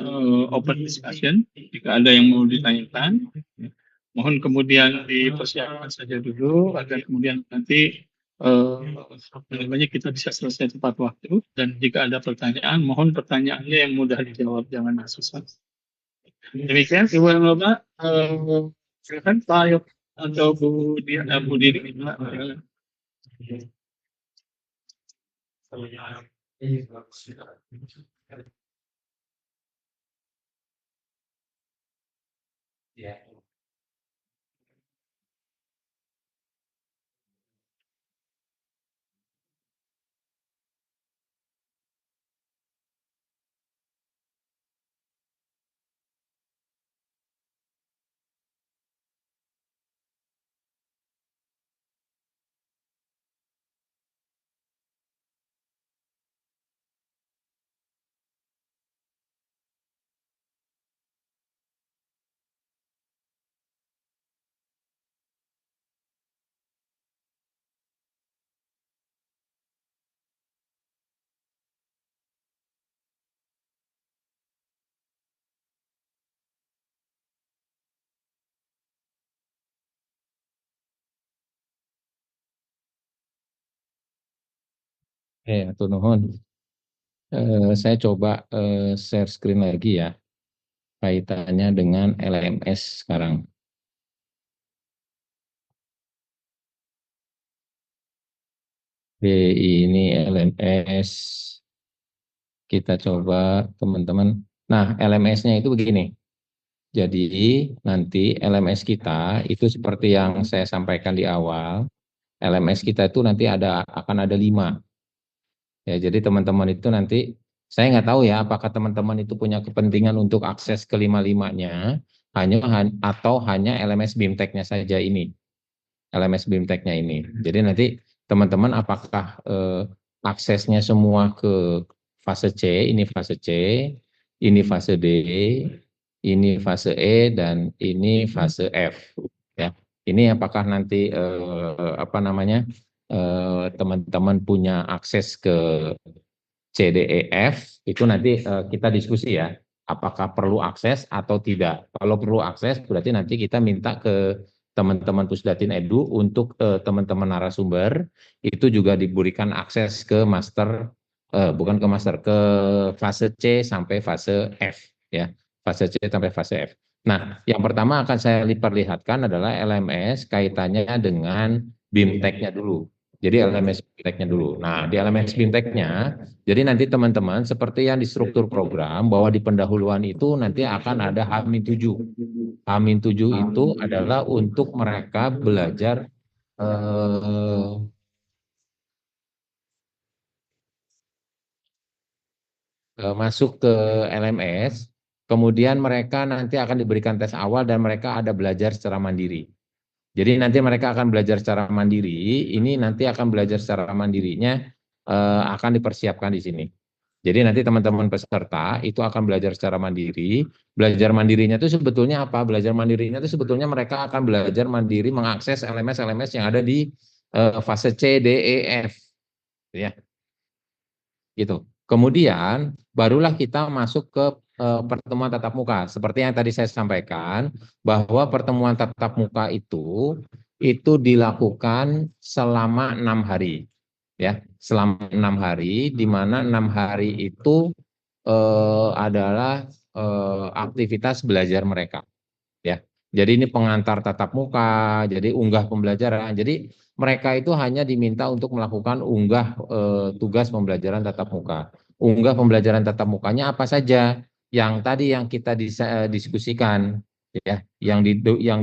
open discussion jika ada yang mau ditanyakan. Mohon kemudian dipersiapkan saja dulu agar kemudian nanti kita bisa selesai tepat waktu, dan jika ada pertanyaan, mohon pertanyaannya yang mudah dijawab, jangan yang susah. Demikian, Ibu dan Bapak, silakan Pak Ayub atau Bu Dini. Atur nuhun. Saya coba share screen lagi ya, kaitannya dengan LMS sekarang. Oke, ini LMS. Kita coba teman-teman. Nah, LMS-nya itu begini. Jadi nanti LMS kita itu seperti yang saya sampaikan di awal. LMS kita itu nanti akan ada 5. Ya, jadi teman-teman itu nanti, saya nggak tahu ya apakah teman-teman itu punya kepentingan untuk akses ke 5-5-nya atau hanya LMS BIMTEK-nya saja ini. LMS BIMTEK-nya ini. Jadi nanti teman-teman apakah aksesnya semua ke fase C, ini fase C, ini fase D, ini fase E, dan ini fase F. Ya, ini apakah nanti teman-teman punya akses ke C, D, E, F, itu nanti kita diskusi ya, apakah perlu akses atau tidak. Kalau perlu akses, berarti nanti kita minta ke teman-teman Pusdatin Edu untuk teman-teman narasumber, itu juga diberikan akses ke master, bukan ke master, ke fase C sampai fase F. Ya, fase C sampai fase F. Nah, yang pertama akan saya perlihatkan adalah LMS kaitannya dengan BIMTEK-nya dulu. Jadi LMS BIMTEK-nya dulu. Nah, di LMS BIMTEK-nya, jadi nanti teman-teman seperti yang di struktur program, bahwa di pendahuluan itu nanti akan ada H-7. H-7 itu adalah untuk mereka belajar masuk ke LMS, kemudian mereka nanti akan diberikan tes awal dan mereka ada belajar secara mandiri. Jadi nanti mereka akan belajar secara mandiri, ini nanti akan belajar secara mandirinya akan dipersiapkan di sini. Jadi nanti teman-teman peserta itu akan belajar secara mandiri. Belajar mandirinya itu sebetulnya apa? Belajar mandirinya itu sebetulnya mereka akan belajar mandiri mengakses LMS yang ada di fase C, D, E, F. Ya. Gitu. Kemudian barulah kita masuk ke pertemuan tatap muka. Seperti yang tadi saya sampaikan, bahwa pertemuan tatap muka itu dilakukan selama 6 hari. Ya, selama 6 hari, di mana 6 hari itu adalah aktivitas belajar mereka. Ya, jadi ini pengantar tatap muka, jadi unggah pembelajaran. Jadi mereka itu hanya diminta untuk melakukan unggah tugas pembelajaran tatap muka. unggah pembelajaran tatap mukanya apa saja. Yang tadi yang kita diskusikan, ya, yang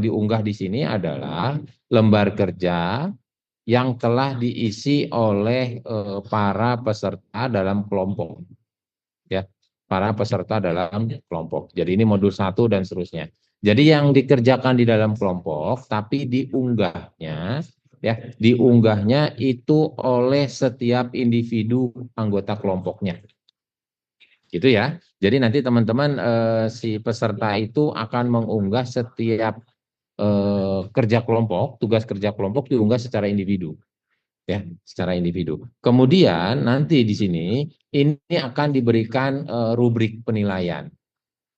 diunggah di sini adalah lembar kerja yang telah diisi oleh para peserta dalam kelompok, ya, para peserta dalam kelompok. Jadi ini modul 1 dan seterusnya. Jadi yang dikerjakan di dalam kelompok, tapi diunggahnya, ya, diunggahnya itu oleh setiap individu anggota kelompoknya. Gitu ya. Jadi nanti teman-teman si peserta itu akan mengunggah setiap kerja kelompok, tugas kerja kelompok diunggah secara individu, ya, secara individu. Kemudian nanti di sini ini akan diberikan rubrik penilaian,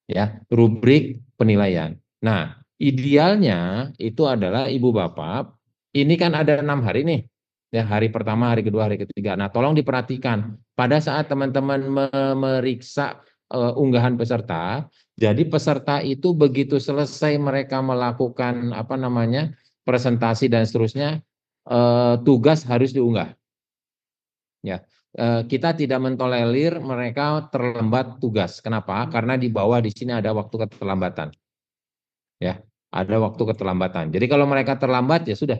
ya, rubrik penilaian. Nah, idealnya itu adalah Ibu Bapak, ini kan ada 6 hari nih, ya, hari pertama, hari kedua, hari ketiga. Nah, tolong diperhatikan pada saat teman-teman memeriksa unggahan peserta, jadi peserta itu begitu selesai mereka melakukan apa namanya presentasi dan seterusnya, tugas harus diunggah. Ya, kita tidak mentolerir mereka terlambat tugas. Kenapa? Karena di bawah di sini ada waktu keterlambatan. Ya, ada waktu keterlambatan. Jadi kalau mereka terlambat ya sudah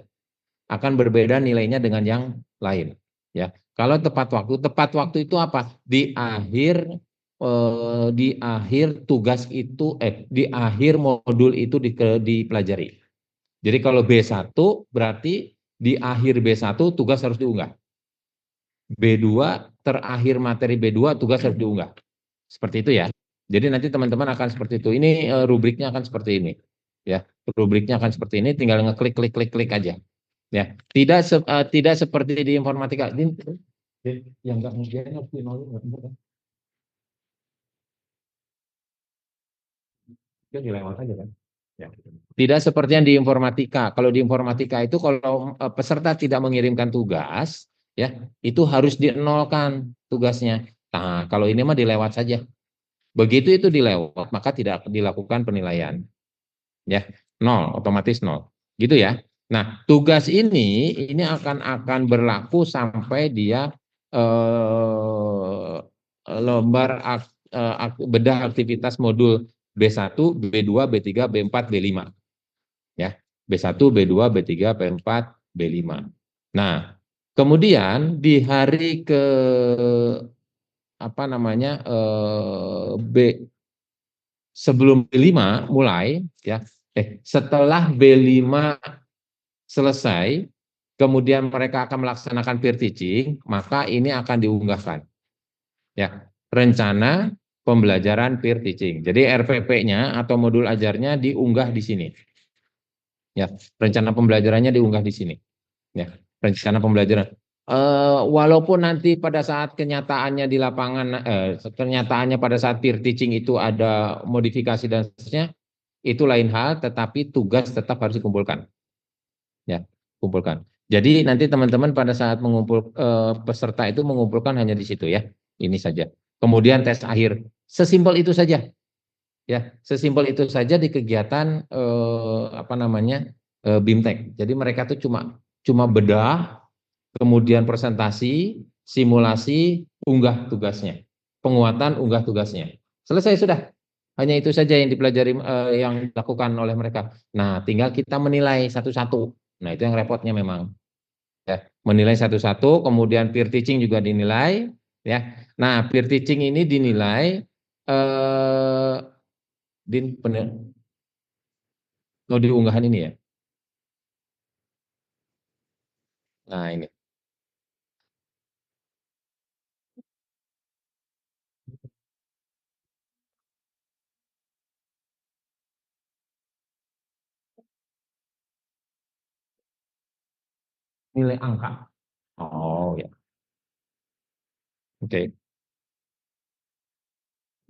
akan berbeda nilainya dengan yang lain. Ya, kalau tepat waktu itu apa? Di akhir tugas itu, di akhir modul itu dipelajari. Jadi kalau B1 berarti di akhir B1 tugas harus diunggah. B2 terakhir materi B2 tugas harus diunggah. Seperti itu ya. Jadi nanti teman-teman akan seperti itu. Ini rubriknya akan seperti ini. Ya, rubriknya akan seperti ini, tinggal ngeklik klik klik klik aja. Ya, tidak seperti di informatika. Yang enggak ngerjain harus dinolin. Ya dilewat aja kan. Ya. Tidak seperti yang di informatika. Kalau di informatika itu kalau peserta tidak mengirimkan tugas, ya, itu harus dienolkan tugasnya. Nah, kalau ini mah dilewat saja. Begitu itu dilewat, maka tidak dilakukan penilaian. Ya, 0, otomatis 0. Gitu ya. Nah, tugas ini akan berlaku sampai dia lembar bedah aktivitas modul B1, B2, B3, B4, B5. Ya, B1, B2, B3, B4, B5. Nah, kemudian di hari ke apa namanya sebelum B5 mulai, ya, setelah B5 selesai, kemudian mereka akan melaksanakan peer teaching, maka ini akan diunggahkan. Ya, rencana pembelajaran peer teaching. Jadi RPP-nya atau modul ajarnya diunggah di sini. Ya, rencana pembelajarannya diunggah di sini. Ya, rencana pembelajaran. Walaupun nanti pada saat kenyataannya di lapangan, kenyataannya pada saat peer teaching itu ada modifikasi dan seterusnya, itu lain hal, tetapi tugas tetap harus dikumpulkan. Ya, kumpulkan. Jadi nanti teman-teman pada saat mengumpul peserta itu mengumpulkan hanya di situ ya. Ini saja. Kemudian tes akhir. Sesimpel itu saja. Ya, sesimpel itu saja di kegiatan apa namanya? BIMTEK. Jadi mereka tuh cuma bedah, kemudian presentasi, simulasi, unggah tugasnya. Penguatan, unggah tugasnya. Selesai sudah. Hanya itu saja yang dipelajari, yang dilakukan oleh mereka. Nah, tinggal kita menilai satu-satu. Nah, itu yang repotnya memang. Ya, menilai satu-satu, kemudian peer teaching juga dinilai. Ya, nah peer teaching ini dinilai di unggahan ini ya. Nah ini. Nilai angka. Oh ya. Oke.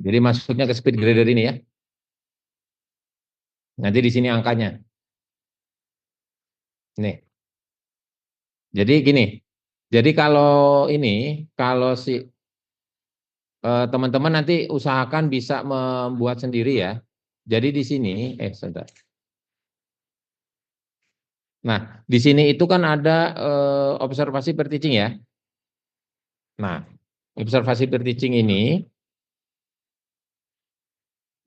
Jadi masuknya ke speed grader ini ya. Nanti di sini angkanya. Nih. Jadi gini. Jadi kalau si teman-teman nanti usahakan bisa membuat sendiri ya. Jadi di sini, sebentar. Nah, di sini itu kan ada observasi peer teaching ya. Nah, Observasi peer teaching ini.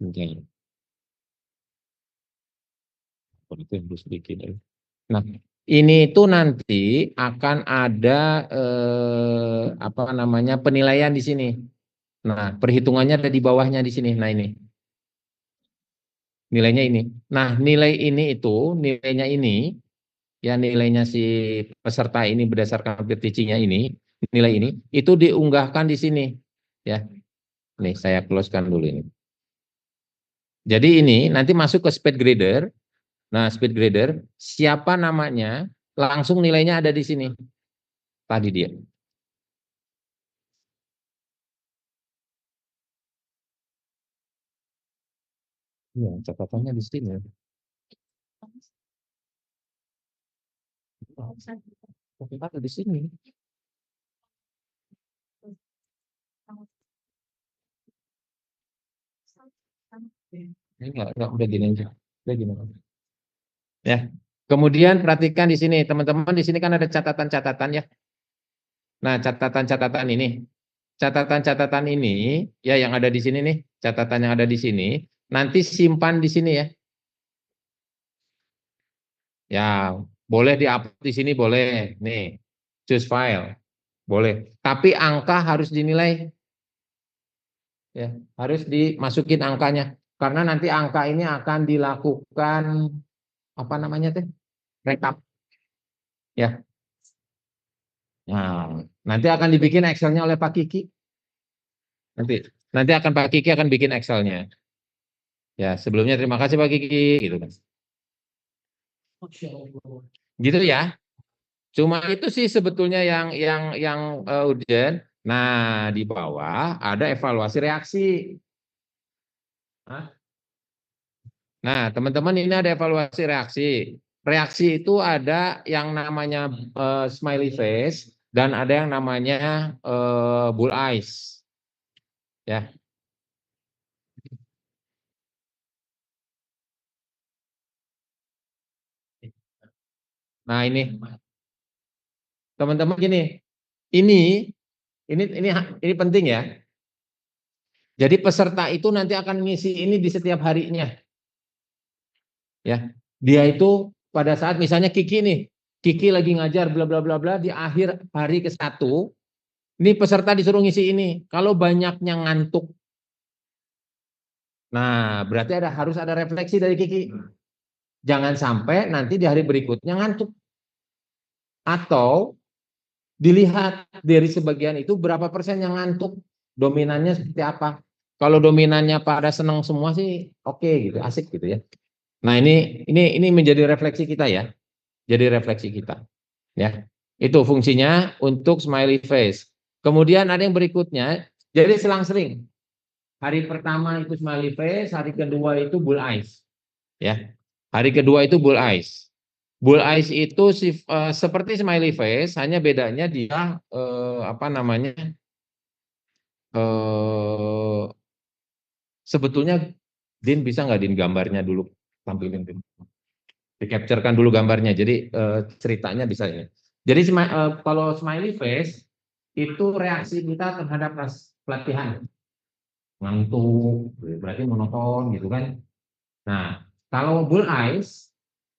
Oke. Itu yang sedikit. Nah, ini itu nanti akan ada apa namanya penilaian di sini. Nah, perhitungannya ada di bawahnya di sini. Nah, ini nilainya ini. Nah, nilai ini itu nilainya ini, ya nilainya si peserta ini berdasarkan peer teaching-nya ini, nilai ini itu diunggahkan di sini, ya. Nih saya close-kan dulu ini. Jadi ini nanti masuk ke speed grader. Nah, speed grader, siapa namanya, langsung nilainya ada di sini. Tadi dia. Iya, catatannya di sini. Tapi ada di sini. Ini enggak udah gini aja. Udah gini. Ya. Kemudian perhatikan di sini, teman-teman, di sini kan ada catatan-catatan ya. Nah, catatan-catatan ini. Catatan-catatan ini ya yang ada di sini nih, catatan yang ada di sini, nanti simpan di sini ya. Ya, boleh di-upload di sini boleh. Nih, choose file. Boleh. Tapi angka harus dinilai. Ya, harus dimasukin angkanya. Karena nanti angka ini akan dilakukan apa namanya teh? Rekap. Ya. Nah, nanti akan dibikin Excel-nya oleh Pak Kiki. Nanti akan Pak Kiki akan bikin Excel-nya. Ya, sebelumnya terima kasih Pak Kiki gitu kan. Gitu ya. Cuma itu sih sebetulnya yang urgent. Nah, di bawah ada evaluasi reaksi. Nah, teman-teman ini ada evaluasi reaksi. Reaksi itu ada yang namanya smiley face dan ada yang namanya bull eyes. Ya. Nah, ini teman-teman gini. Ini penting ya. Jadi peserta itu nanti akan ngisi ini di setiap harinya. Ya. Dia itu pada saat misalnya Kiki nih, Kiki lagi ngajar bla bla bla bla di akhir hari ke-1, ini peserta disuruh ngisi ini. Kalau banyaknya ngantuk, nah berarti harus ada refleksi dari Kiki. Jangan sampai nanti di hari berikutnya ngantuk. Atau dilihat dari sebagian itu berapa persen yang ngantuk, dominannya seperti apa. Kalau dominannya pada senang semua sih oke gitu, asik gitu ya. Nah, ini menjadi refleksi kita ya. Jadi refleksi kita. Ya. Itu fungsinya untuk smiley face. Kemudian ada yang berikutnya, jadi selang-sering. Hari pertama itu smiley face, hari kedua itu bull eyes. Ya. Hari kedua itu bull eyes. Bull eyes itu seperti smiley face, hanya bedanya dia apa namanya? Sebetulnya Din bisa nggak Din gambarnya dulu tampilin Din. Di-capturekan dulu gambarnya. Jadi ceritanya bisa ini. Jadi kalau smiley face itu reaksi kita terhadap pelatihan. Ngantuk, berarti monoton gitu kan. Nah, kalau bull eyes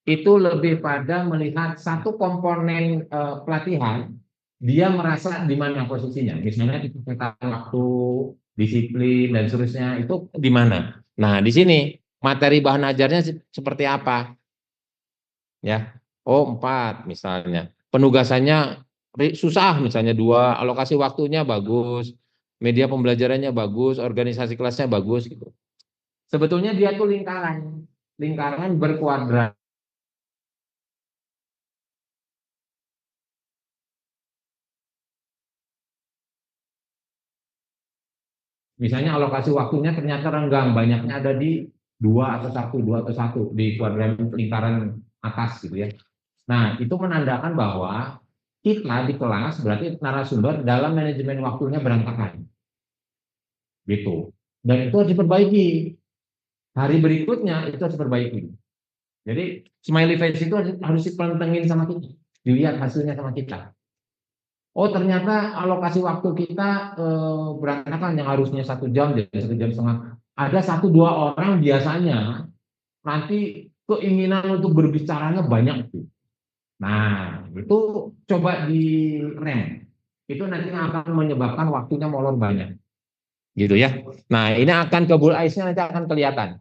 itu lebih pada melihat satu komponen pelatihan, dia merasa di mana posisinya. Misalnya di waktu, disiplin dan seterusnya itu di mana. Nah, di sini materi bahan ajarnya seperti apa? Ya, 4 misalnya. Penugasannya susah misalnya 2, alokasi waktunya bagus, media pembelajarannya bagus, organisasi kelasnya bagus gitu. Sebetulnya dia tuh lingkaran berkuadran. Misalnya alokasi waktunya ternyata renggang, banyaknya ada di 2 atau 1 di kuadran lingkaran atas gitu ya. Nah, itu menandakan bahwa kita di kelas berarti narasumber dalam manajemen waktunya berantakan. Gitu. Dan itu harus diperbaiki. Hari berikutnya itu harus diperbaiki. Jadi smiley face itu harus dipantengin sama kita. Dilihat hasilnya sama kita. Oh ternyata alokasi waktu kita berantakan, yang harusnya 1 jam jadi 1 jam setengah. Ada 1-2 orang biasanya nanti keinginan untuk berbicaranya banyak. Nah itu coba direm. Itu nanti akan menyebabkan waktunya molor banyak. Gitu ya. Nah ini akan ke bull eyes-nya nanti akan kelihatan.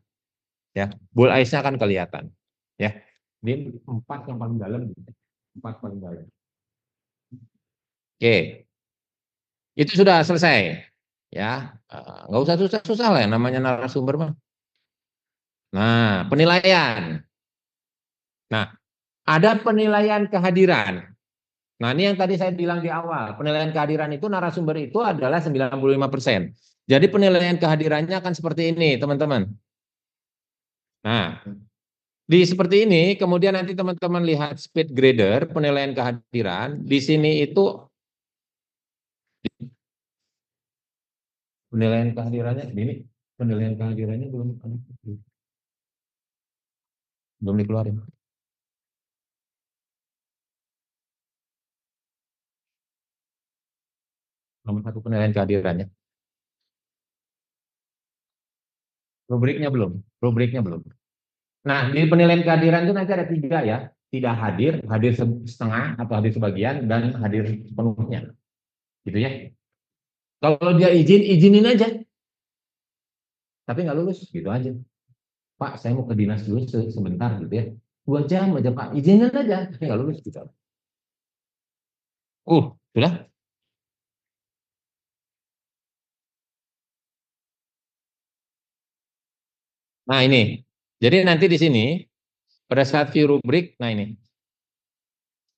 Ya, bull eyes-nya akan kelihatan. Ya, ini 4 yang paling dalam. 4 paling dalam. Oke. Itu sudah selesai, ya. Nggak usah susah-susah lah, yang namanya narasumber mah. Nah, penilaian. Nah, ada penilaian kehadiran. Nah, ini yang tadi saya bilang di awal, penilaian kehadiran itu narasumber itu adalah 95%. Jadi penilaian kehadirannya akan seperti ini, teman-teman. Nah, di seperti ini, kemudian nanti teman-teman lihat speed grader, penilaian kehadiran. Di sini itu penilaian kehadirannya, ini penilaian kehadirannya belum dikeluarin. Nomor 1 penilaian kehadirannya. Rubriknya belum. Nah, di penilaian kehadiran itu nanti ada 3 ya. Tidak hadir, hadir setengah atau hadir sebagian, dan hadir sepenuhnya. Gitu ya. Kalau dia izinin aja. Tapi nggak lulus, gitu aja. Pak, saya mau ke dinas dulu sebentar gitu ya. 2 jam aja Pak, izinin aja. Tapi nggak lulus gitu. Sudah? Nah ini. Jadi nanti di sini, pada saat view rubrik, nah ini.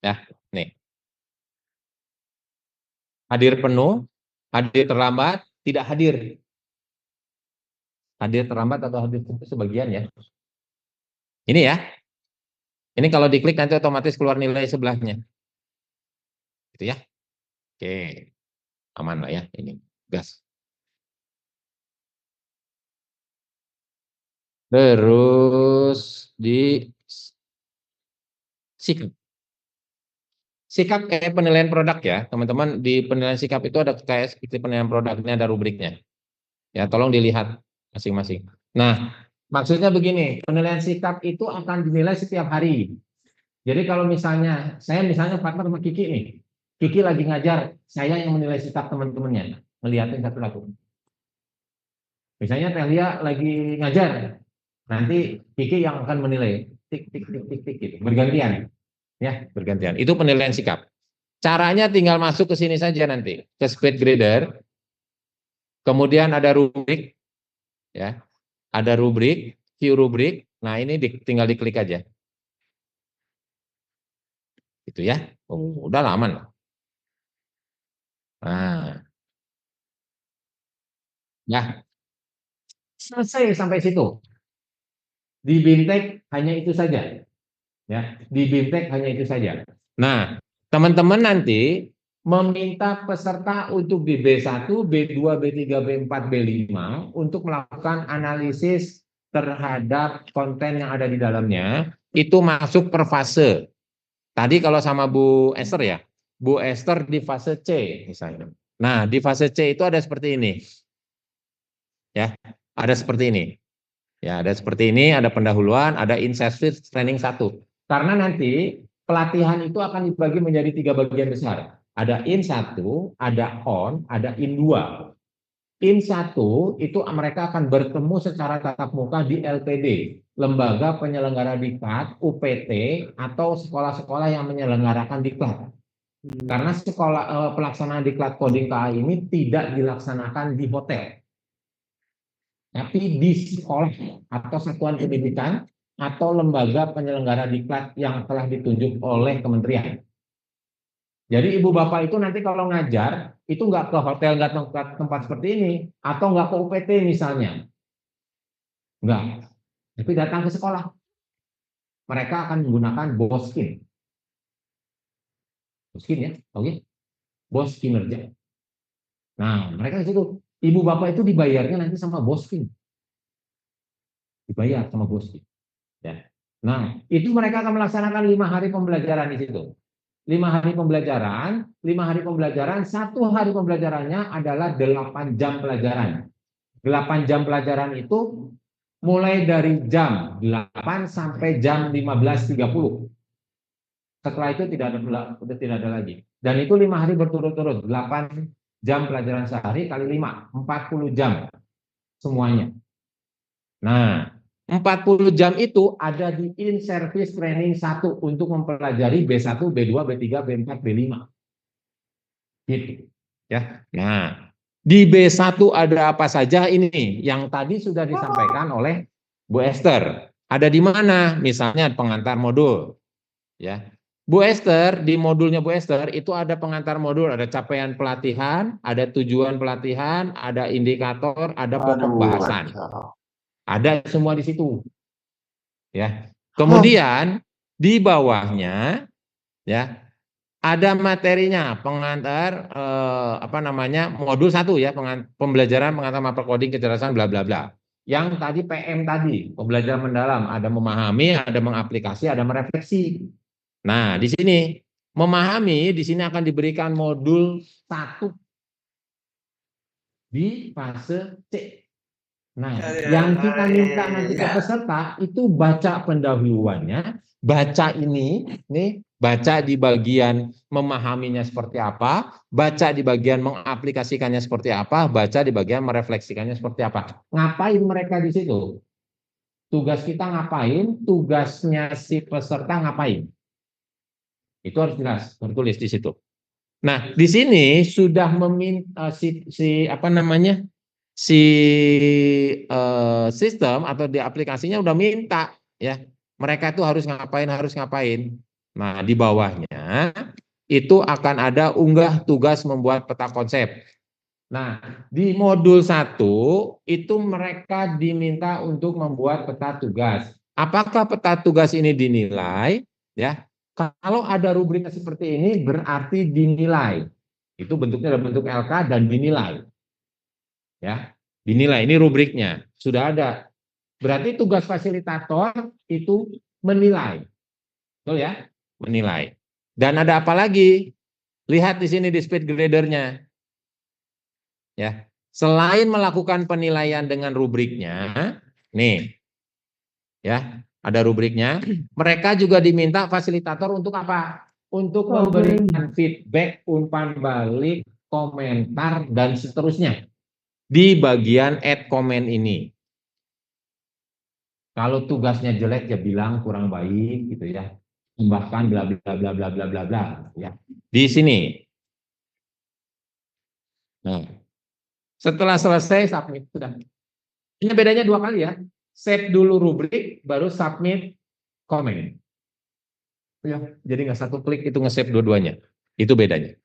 Ya, nih. Hadir penuh, hadir terlambat, tidak hadir. Hadir terlambat atau hadir sebagian ya. Ini ya. Ini kalau diklik nanti otomatis keluar nilai sebelahnya. Gitu ya. Oke. Aman lah ya ini. Gas. Terus di sikap. Sikap kayak penilaian produk ya. Teman-teman di penilaian sikap itu ada kayak seperti penilaian produk, ini ada rubriknya. Ya, tolong dilihat masing-masing. Nah, maksudnya begini, penilaian sikap itu akan dinilai setiap hari. Jadi kalau misalnya, saya misalnya partner sama Kiki nih. Kiki lagi ngajar, saya yang menilai sikap teman-temannya. Ngeliatin satu-satu. Misalnya Telia lagi ngajar, nanti Kiki yang akan menilai. Tik, tik, tik, tik, tik, gitu. Bergantian. Ya, bergantian. Itu penilaian sikap. Caranya tinggal masuk ke sini saja nanti. Ke speed grader. Kemudian ada rubrik. Ya, ada rubrik, view rubrik. Nah ini tinggal diklik aja. Gitu ya. Udah aman. Nah, ya selesai sampai situ. Di BIMTEK hanya itu saja. Ya, di BIMTEK hanya itu saja. Nah, teman-teman nanti meminta peserta untuk di B1, B2, B3, B4, B5 untuk melakukan analisis terhadap konten yang ada di dalamnya, itu masuk per fase. Tadi kalau sama Bu Esther ya, Bu Esther di fase C misalnya. Nah, di fase C itu ada seperti ini. Ya, ada seperti ini. Ya, ada seperti ini, ada pendahuluan, ada in-service training 1. Karena nanti pelatihan itu akan dibagi menjadi 3 bagian besar. Ada in 1, ada on, ada in 2. In 1 itu mereka akan bertemu secara tatap muka di LPD, Lembaga Penyelenggara Diklat, UPT, atau sekolah-sekolah yang menyelenggarakan diklat. Karena sekolah pelaksanaan diklat coding KA ini tidak dilaksanakan di hotel, tapi di sekolah atau satuan pendidikan atau lembaga penyelenggara diklat yang telah ditunjuk oleh kementerian. Jadi ibu bapak itu nanti kalau ngajar itu nggak ke hotel, nggak tempat seperti ini, atau nggak ke UPT misalnya, nggak, tapi datang ke sekolah. Mereka akan menggunakan Boskin, ya, oke, Bos Kinerja. Nah, mereka di situ, ibu bapak itu dibayarnya nanti sama Boskin, dibayar sama Boskin. Ya. Nah, itu mereka akan melaksanakan 5 hari pembelajaran di situ. 5 hari pembelajaran, 1 hari pembelajarannya adalah 8 jam pelajaran. 8 jam pelajaran itu mulai dari jam 8 sampai jam 15.30. Setelah itu tidak ada lagi. Dan itu 5 hari berturut-turut, 8 jam pelajaran sehari kali 5, 40 jam semuanya. Nah, 40 jam itu ada di in-service training 1 untuk mempelajari B1, B2, B3, B4, B5. Gitu. Ya. Nah, di B1 ada apa saja ini yang tadi sudah disampaikan oleh Bu Esther. Ada di mana? Misalnya pengantar modul. Ya. Bu Esther, di modulnya Bu Esther itu ada pengantar modul, ada capaian pelatihan, ada tujuan pelatihan, ada indikator, ada pokok bahasan. Ada semua di situ. Ya. Kemudian di bawahnya ya ada materinya pengantar modul 1 ya, pembelajaran pengantar mapel coding kecerdasan bla bla bla. Yang tadi PM tadi, pembelajaran mendalam, ada memahami, ada mengaplikasi, ada merefleksi. Nah, di sini memahami di sini akan diberikan modul 1 di fase C. Nah, yang kita minta nanti ke peserta itu baca pendahuluannya, baca ini, nih, baca di bagian memahaminya seperti apa, baca di bagian mengaplikasikannya seperti apa, baca di bagian merefleksikannya seperti apa. Ngapain mereka di situ? Tugas kita ngapain? Tugasnya si peserta ngapain? Itu harus jelas, tertulis di situ. Nah, di sini sudah meminta sistem atau di aplikasinya udah minta ya mereka itu harus ngapain. Nah, di bawahnya itu akan ada unggah tugas membuat peta konsep. Nah, di modul 1 itu mereka diminta untuk membuat peta tugas. Apakah peta tugas ini dinilai? Ya, kalau ada rubriknya seperti ini berarti dinilai. Itu bentuknya dalam bentuk LK dan dinilai. Ya, dinilai ini rubriknya sudah ada. Berarti tugas fasilitator itu menilai. Betul ya? Menilai. Dan ada apa lagi? Lihat di sini di speed gradernya. Ya. Selain melakukan penilaian dengan rubriknya, nih. Ya, ada rubriknya. Mereka juga diminta fasilitator untuk apa? Untuk memberikan feedback, umpan balik, komentar dan seterusnya. Di bagian add comment ini. Kalau tugasnya jelek ya bilang kurang baik gitu ya. Tambahkan bla bla bla bla bla bla bla ya. Di sini. Nah, setelah selesai submit sudah. Ini bedanya 2 kali ya. Save dulu rubrik baru submit comment. Ya, jadi nggak satu klik itu nge-save dua-duanya. Itu bedanya.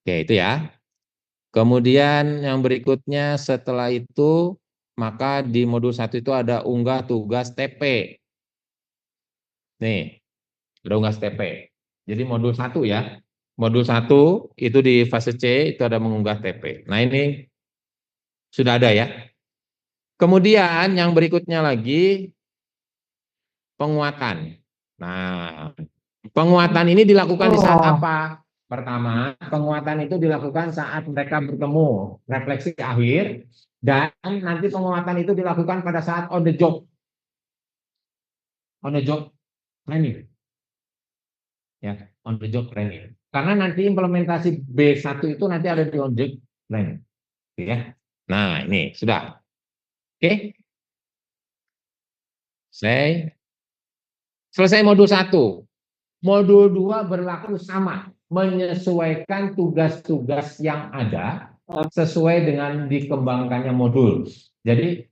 Oke, itu ya. Kemudian yang berikutnya setelah itu maka di modul 1 itu ada unggah tugas TP. Nih, ada unggah TP. Jadi modul 1 ya. Modul 1 itu di fase C itu ada mengunggah TP. Nah, ini sudah ada ya. Kemudian yang berikutnya lagi penguatan. Nah, penguatan ini dilakukan di saat apa? Pertama, penguatan itu dilakukan saat mereka bertemu refleksi akhir dan nanti penguatan itu dilakukan pada saat on the job. On the job training. Ya, on the job training. Karena nanti implementasi B1 itu nanti ada di on the job training. Ya. Nah, ini sudah. Oke. Selesai modul 1. Modul 2 berlaku sama, menyesuaikan tugas-tugas yang ada sesuai dengan dikembangkannya modul. Jadi,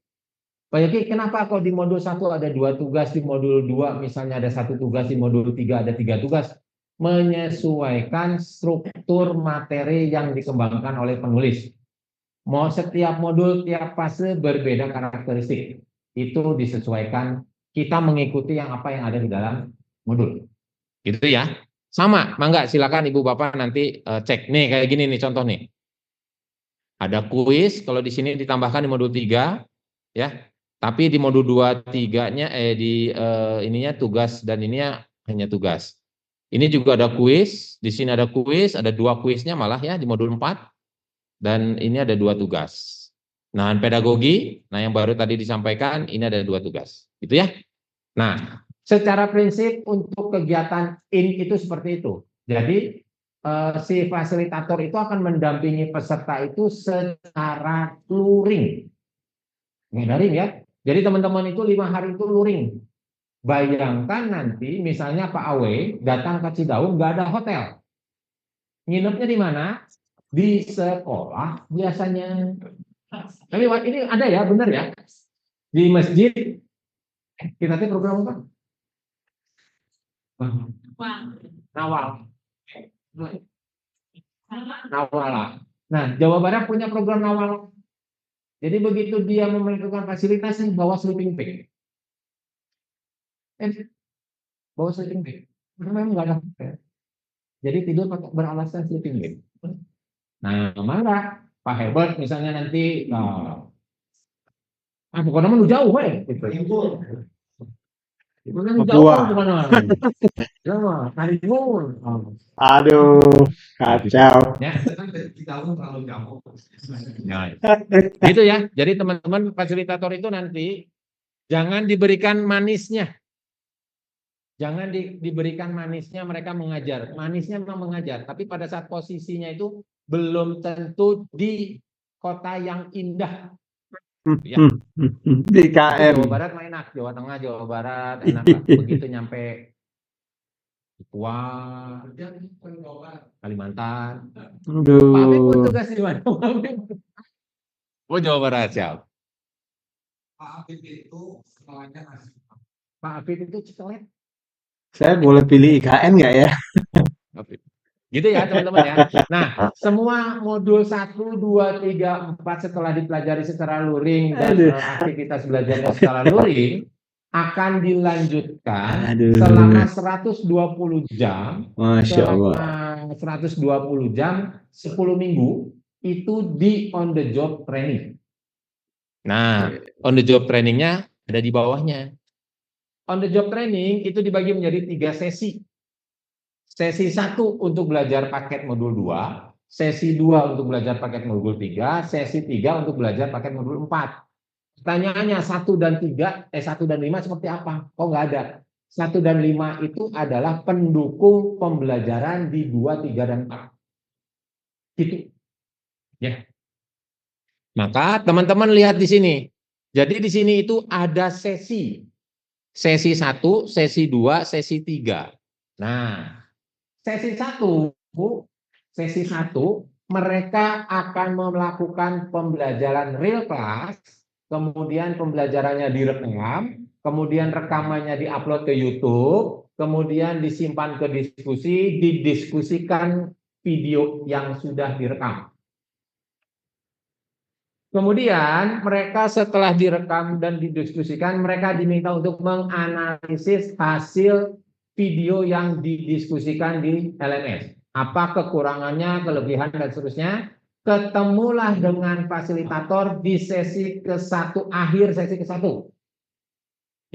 Pak Yogi, kenapa kok di modul 1 ada 2 tugas, di modul 2 misalnya ada 1 tugas, di modul 3 ada 3 tugas? Menyesuaikan struktur materi yang dikembangkan oleh penulis. Mau setiap modul, tiap fase berbeda karakteristik. Itu disesuaikan, kita mengikuti yang apa yang ada di dalam modul. Gitu ya. Sama, mangga silakan Ibu Bapak nanti cek. Nih kayak gini nih contoh nih. Ada kuis, kalau di sini ditambahkan di modul 3 ya. Tapi di modul 2 3-nya ininya tugas dan ininya hanya tugas. Ini juga ada kuis, di sini ada kuis, ada 2 kuisnya malah ya di modul 4, dan ini ada 2 tugas. Nah, pedagogi, nah yang baru tadi disampaikan, ini ada 2 tugas, gitu ya. Nah, secara prinsip untuk kegiatan itu seperti itu. Jadi, si fasilitator itu akan mendampingi peserta itu secara luring. Daring ya. Jadi teman-teman itu 5 hari itu luring. Bayangkan nanti misalnya Pak Awe datang ke Cidahu nggak ada hotel. Nginepnya di mana? Di sekolah biasanya. Tapi ini ada ya, benar ya? Di masjid kita tuh program apa? Nawal. Nawal. Nah, Jawa Barat punya program Nawal. Jadi begitu dia membutuhkan fasilitas bawa sleeping bag. Bawa sleeping bag. Memang nggak ada hotel. Jadi tidur pakai beralaskan sleeping bag. Nah, mana Pak Herbert misalnya nanti, pokoknya mau jauh, gitu. Itu kan jauh bukan Jawa, Karimun. Aduh, kacau. Ya, gitu ya. Jadi teman-teman fasilitator itu nanti jangan diberikan manisnya. Jangan diberikan manisnya mereka mengajar. Manisnya memang mengajar, tapi pada saat posisinya itu belum tentu di kota yang indah. Ya. Di KM. Jawa Barat mah enak, Jawa Tengah, Jawa Barat enak lah. Begitu nyampe Papua, Kalimantan. Aduh. Pak Afif pun tugas di mana? Oh, Jawa Barat, siap. Pak Afif itu sekolahnya Pak Afif itu Cikelet. Saya boleh pilih IKN nggak ya? Gitu ya teman-teman ya. Nah, semua modul 1, 2, 3, 4 setelah dipelajari secara luring dan aktivitas belajarnya secara luring akan dilanjutkan selama 120 jam. Masya Allah. Selama 120 jam, 10 minggu itu di on the job training. Nah, on the job trainingnya ada di bawahnya. On the job training itu dibagi menjadi 3 sesi. Sesi 1 untuk belajar paket modul 2, sesi 2 untuk belajar paket modul 3, sesi 3 untuk belajar paket modul 4. Pertanyaannya 1 dan 3, 1 dan 5 seperti apa? Kok nggak ada? 1 dan 5 itu adalah pendukung pembelajaran di 2, 3, dan 4. Gitu. Ya. Maka teman-teman lihat di sini. Jadi di sini itu ada sesi. Sesi 1, sesi 2, sesi 3. Nah, sesi 1 mereka akan melakukan pembelajaran real class, kemudian pembelajarannya direkam, kemudian rekamannya diupload ke YouTube, kemudian disimpan ke diskusi, didiskusikan video yang sudah direkam. Kemudian mereka setelah direkam dan didiskusikan, mereka diminta untuk menganalisis hasil video yang didiskusikan di LMS. Apa kekurangannya, kelebihan, dan seterusnya. Ketemulah dengan fasilitator di sesi ke-1, akhir sesi ke-1.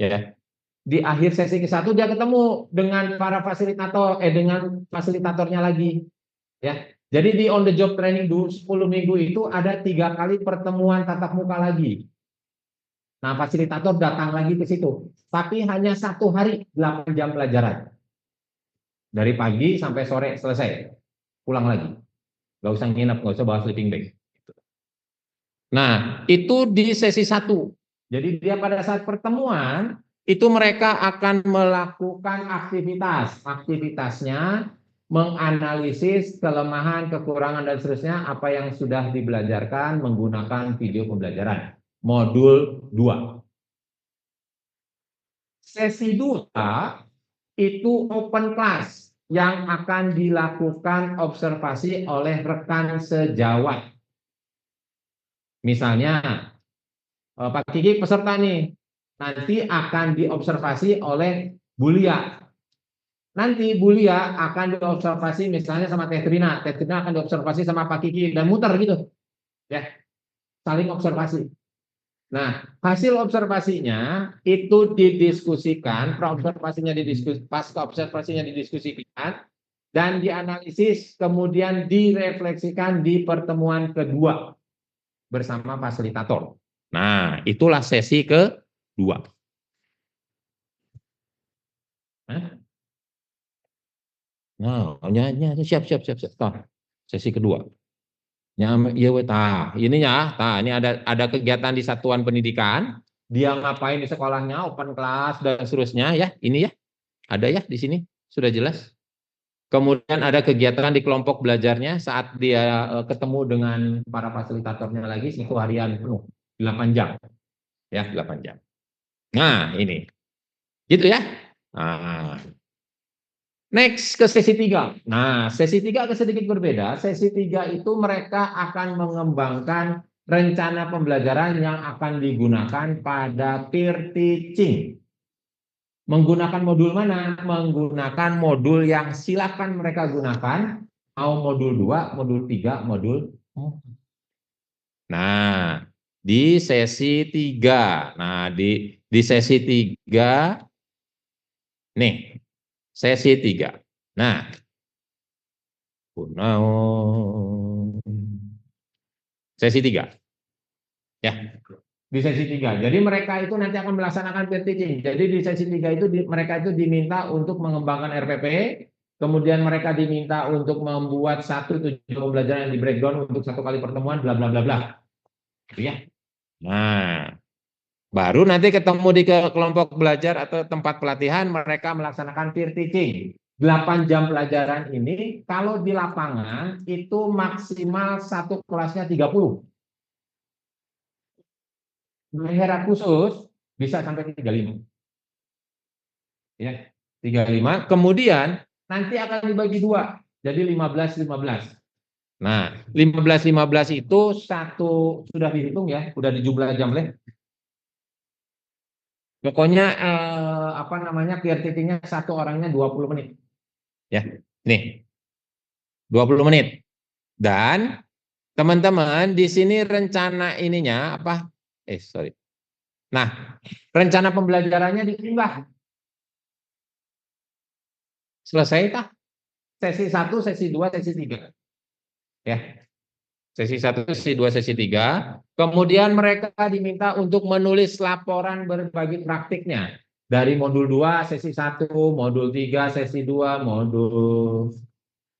Ya. Di akhir sesi ke-1 dia ketemu dengan para fasilitator, dengan fasilitatornya lagi. Ya. Jadi di on the job training 10 minggu itu ada 3 kali pertemuan tatap muka lagi. Nah, fasilitator datang lagi ke situ. Tapi hanya 1 hari 8 jam pelajaran. Dari pagi sampai sore selesai. Pulang lagi. Nggak usah nginep, nggak usah bawa sleeping bag. Nah, itu di sesi 1. Jadi dia pada saat pertemuan, itu mereka akan melakukan aktivitas. Aktivitasnya menganalisis kelemahan, kekurangan, dan seterusnya apa yang sudah dibelajarkan menggunakan video pembelajaran. Modul 2. Sesi 2 itu open class yang akan dilakukan observasi oleh rekan sejawat. Misalnya, Pak Kiki peserta nih, nanti akan diobservasi oleh Bulia. Nanti Bulia akan diobservasi misalnya sama Teh Trina. Teh Trina akan diobservasi sama Pak Kiki dan muter gitu. Ya, saling observasi. Nah, hasil observasinya itu didiskusikan, pasca observasinya didiskusikan dan dianalisis, kemudian direfleksikan di pertemuan kedua bersama fasilitator. Nah, itulah sesi kedua. Nah, siap. Toh, sesi kedua. Ini ada kegiatan di satuan pendidikan, dia ngapain di sekolahnya, open class dan seterusnya ya. Ini ya, ada ya di sini, sudah jelas. Kemudian ada kegiatan di kelompok belajarnya saat dia ketemu dengan para fasilitatornya lagi, itu harian penuh, 8 jam. Ya, 8 jam. Nah, ini. Gitu ya. Nah, next ke sesi 3. Nah, sesi 3 sedikit berbeda. Sesi 3 itu mereka akan mengembangkan rencana pembelajaran yang akan digunakan pada peer teaching. Menggunakan modul mana? Menggunakan modul yang silakan mereka gunakan. Mau modul 2, modul 3, modul 4. Nah, di sesi 3. Nah, di sesi 3, nih, sesi 3. Nah, sesi 3. Ya, di sesi 3. Jadi mereka itu nanti akan melaksanakan peer teaching. Jadi di sesi 3 itu mereka itu diminta untuk mengembangkan RPP, kemudian mereka diminta untuk membuat satu tujuan pembelajaran yang di breakdown untuk 1 kali pertemuan, bla bla bla bla. Ya. Nah, baru nanti ketemu di kelompok belajar atau tempat pelatihan, mereka melaksanakan peer teaching. 8 jam pelajaran ini kalau di lapangan itu maksimal satu kelasnya 30. Daerah khusus bisa sampai 35. Ya, 35. Kemudian nanti akan dibagi 2. Jadi 15-15. Nah, 15-15 itu satu sudah dihitung ya, sudah di jumlah jam leh. Pokoknya peer teaching-nya satu orangnya 20 menit. Ya, nih. 20 menit. Dan teman-teman di sini rencana ininya apa? Sorry. Nah, rencana pembelajarannya ditambah. Selesai kah? Sesi 1, sesi 2, sesi 3. Ya. Sesi 1, sesi 2, sesi 3. Kemudian mereka diminta untuk menulis laporan berbagi praktiknya. Dari modul 2, sesi 1, modul 3, sesi 2, modul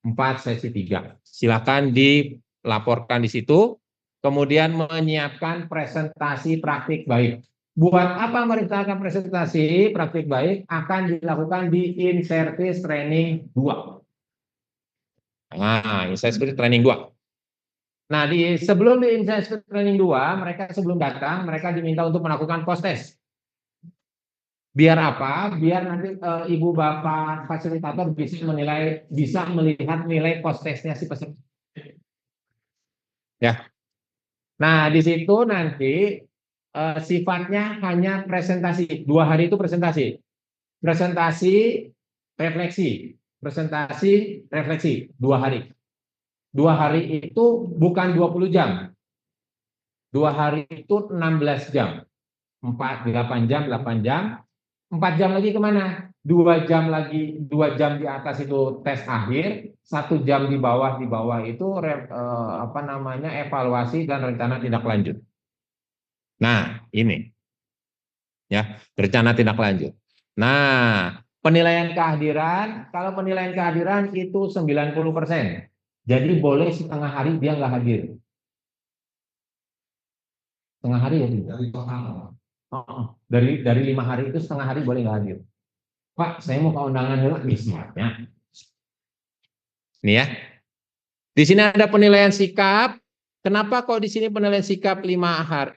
4, sesi 3. Silakan dilaporkan di situ. Kemudian menyiapkan presentasi praktik baik. Buat apa merencanakan presentasi praktik baik? Akan dilakukan di in-service training 2. Nah, in-service training 2. Nah, sebelum di in-service training 2, mereka sebelum datang, mereka diminta untuk melakukan post-test. Biar apa? Biar nanti ibu bapak fasilitator bisa melihat nilai post-testnya si peserta. Ya. Nah, di situ nanti sifatnya hanya presentasi. 2 hari itu presentasi. Presentasi, refleksi. Presentasi, refleksi. 2 hari. 2 hari itu bukan 20 jam. 2 hari itu 16 jam. 8 jam, 8 jam. 4 jam lagi kemana? 2 jam lagi, 2 jam di atas itu tes akhir, 1 jam di bawah itu evaluasi dan rencana tindak lanjut. Nah, ini ya, rencana tindak lanjut. Nah, penilaian kehadiran, kalau penilaian kehadiran itu 90%. Jadi boleh setengah hari dia nggak hadir. Setengah hari ya. Dari 5 hari itu setengah hari boleh nggak hadir. Pak, saya mau ke undangan dulu misalnya. Nih ya. Di sini ada penilaian sikap. Kenapa kok di sini penilaian sikap 5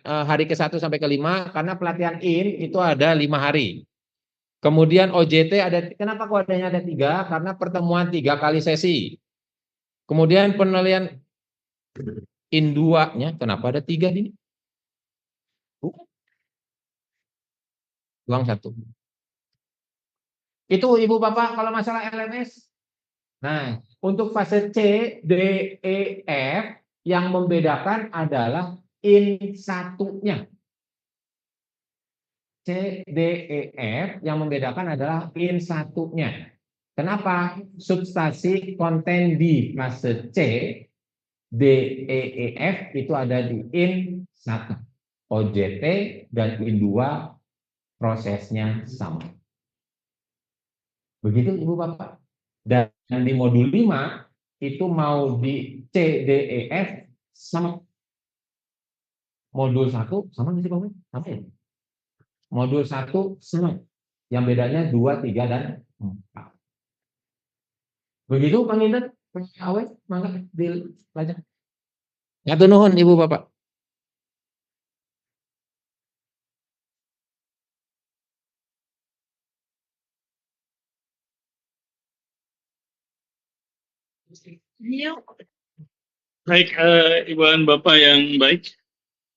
hari ke-1 sampai ke-5? Karena pelatihan IN itu ada 5 hari. Kemudian OJT kenapa kok adanya ada 3? Karena pertemuan 3 kali sesi. Kemudian penilaian IN 2-nya, kenapa ada 3 ini? Uang 1. Itu Ibu Bapak kalau masalah LMS. Nah, untuk fase C, D, E, F yang membedakan adalah IN 1-nya. C, D, E, F, yang membedakan adalah in satunya. Kenapa? Substansi konten di fase C, D, E, E, F itu ada di in 1. OJT dan in 2 prosesnya sama. Begitu Ibu Bapak. Dan di modul 5 itu mau di C, D, E, F sama. Modul 1 sama nggak sih Bapak? Sama ya? Modul 1 sama. Yang bedanya 2, 3, dan 4. Begitu Kang Inten, Awe, mangga belajar. Ngatur nuhun Ibu Bapak. Baik, Ibu dan Bapak yang baik,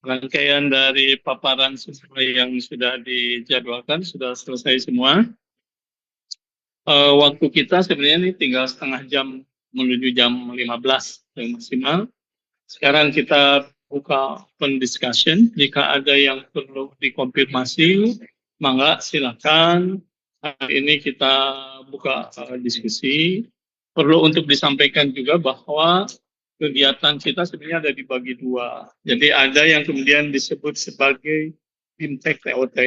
rangkaian dari paparan sesuai yang sudah dijadwalkan sudah selesai semua. Waktu kita sebenarnya ini tinggal setengah jam menuju jam 15 yang maksimal. Sekarang kita buka open discussion. Jika ada yang perlu dikonfirmasi, mangga silakan. Hari ini kita buka diskusi. Perlu untuk disampaikan juga bahwa kegiatan kita sebenarnya ada dibagi dua. Jadi ada yang kemudian disebut sebagai Impact TOT,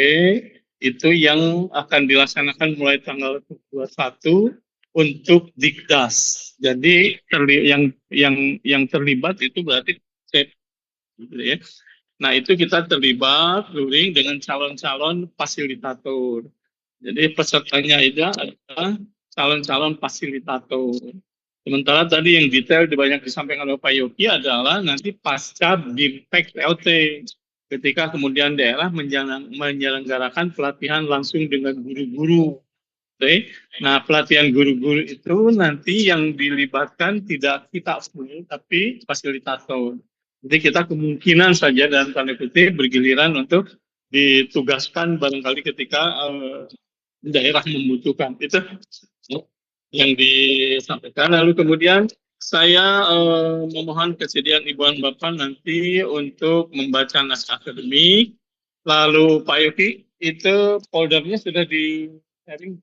itu yang akan dilaksanakan mulai tanggal 21 untuk Dikdas. Jadi yang terlibat itu berarti gitu ya. Nah, itu kita terlibat luring dengan calon-calon fasilitator. Jadi pesertanya itu adalah calon-calon fasilitator. Sementara tadi yang detail banyak disampaikan oleh Pak Yogi adalah nanti pasca Impact TOT. Ketika kemudian daerah menyelenggarakan pelatihan langsung dengan guru-guru. Oke. Nah, pelatihan guru-guru itu nanti yang dilibatkan tidak kita full, tapi fasilitator. Jadi kita kemungkinan saja dalam tanda kutip bergiliran untuk ditugaskan barangkali ketika daerah membutuhkan. Itu yang disampaikan. Lalu kemudian saya memohon kesediaan Ibu dan Bapak nanti untuk membaca naskah akademik. Lalu Pak Yogi, itu foldernya sudah di sharing?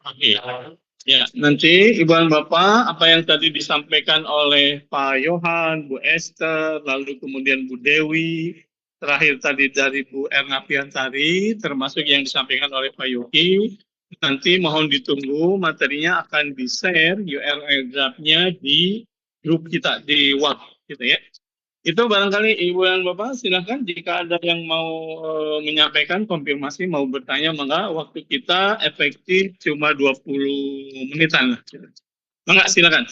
Oke. Ya, nanti Ibu dan Bapak, apa yang tadi disampaikan oleh Pak Yohan, Bu Esther, lalu kemudian Bu Dewi, terakhir tadi dari Bu Erna Piantari, termasuk yang disampaikan oleh Pak Yogi, nanti mohon ditunggu, materinya akan di-share URL draft-nya di grup kita, di WhatsApp gitu ya. Itu barangkali Ibu dan Bapak silakan jika ada yang mau menyampaikan konfirmasi, mau bertanya, maka waktu kita efektif cuma 20 menitan. Maka silakan.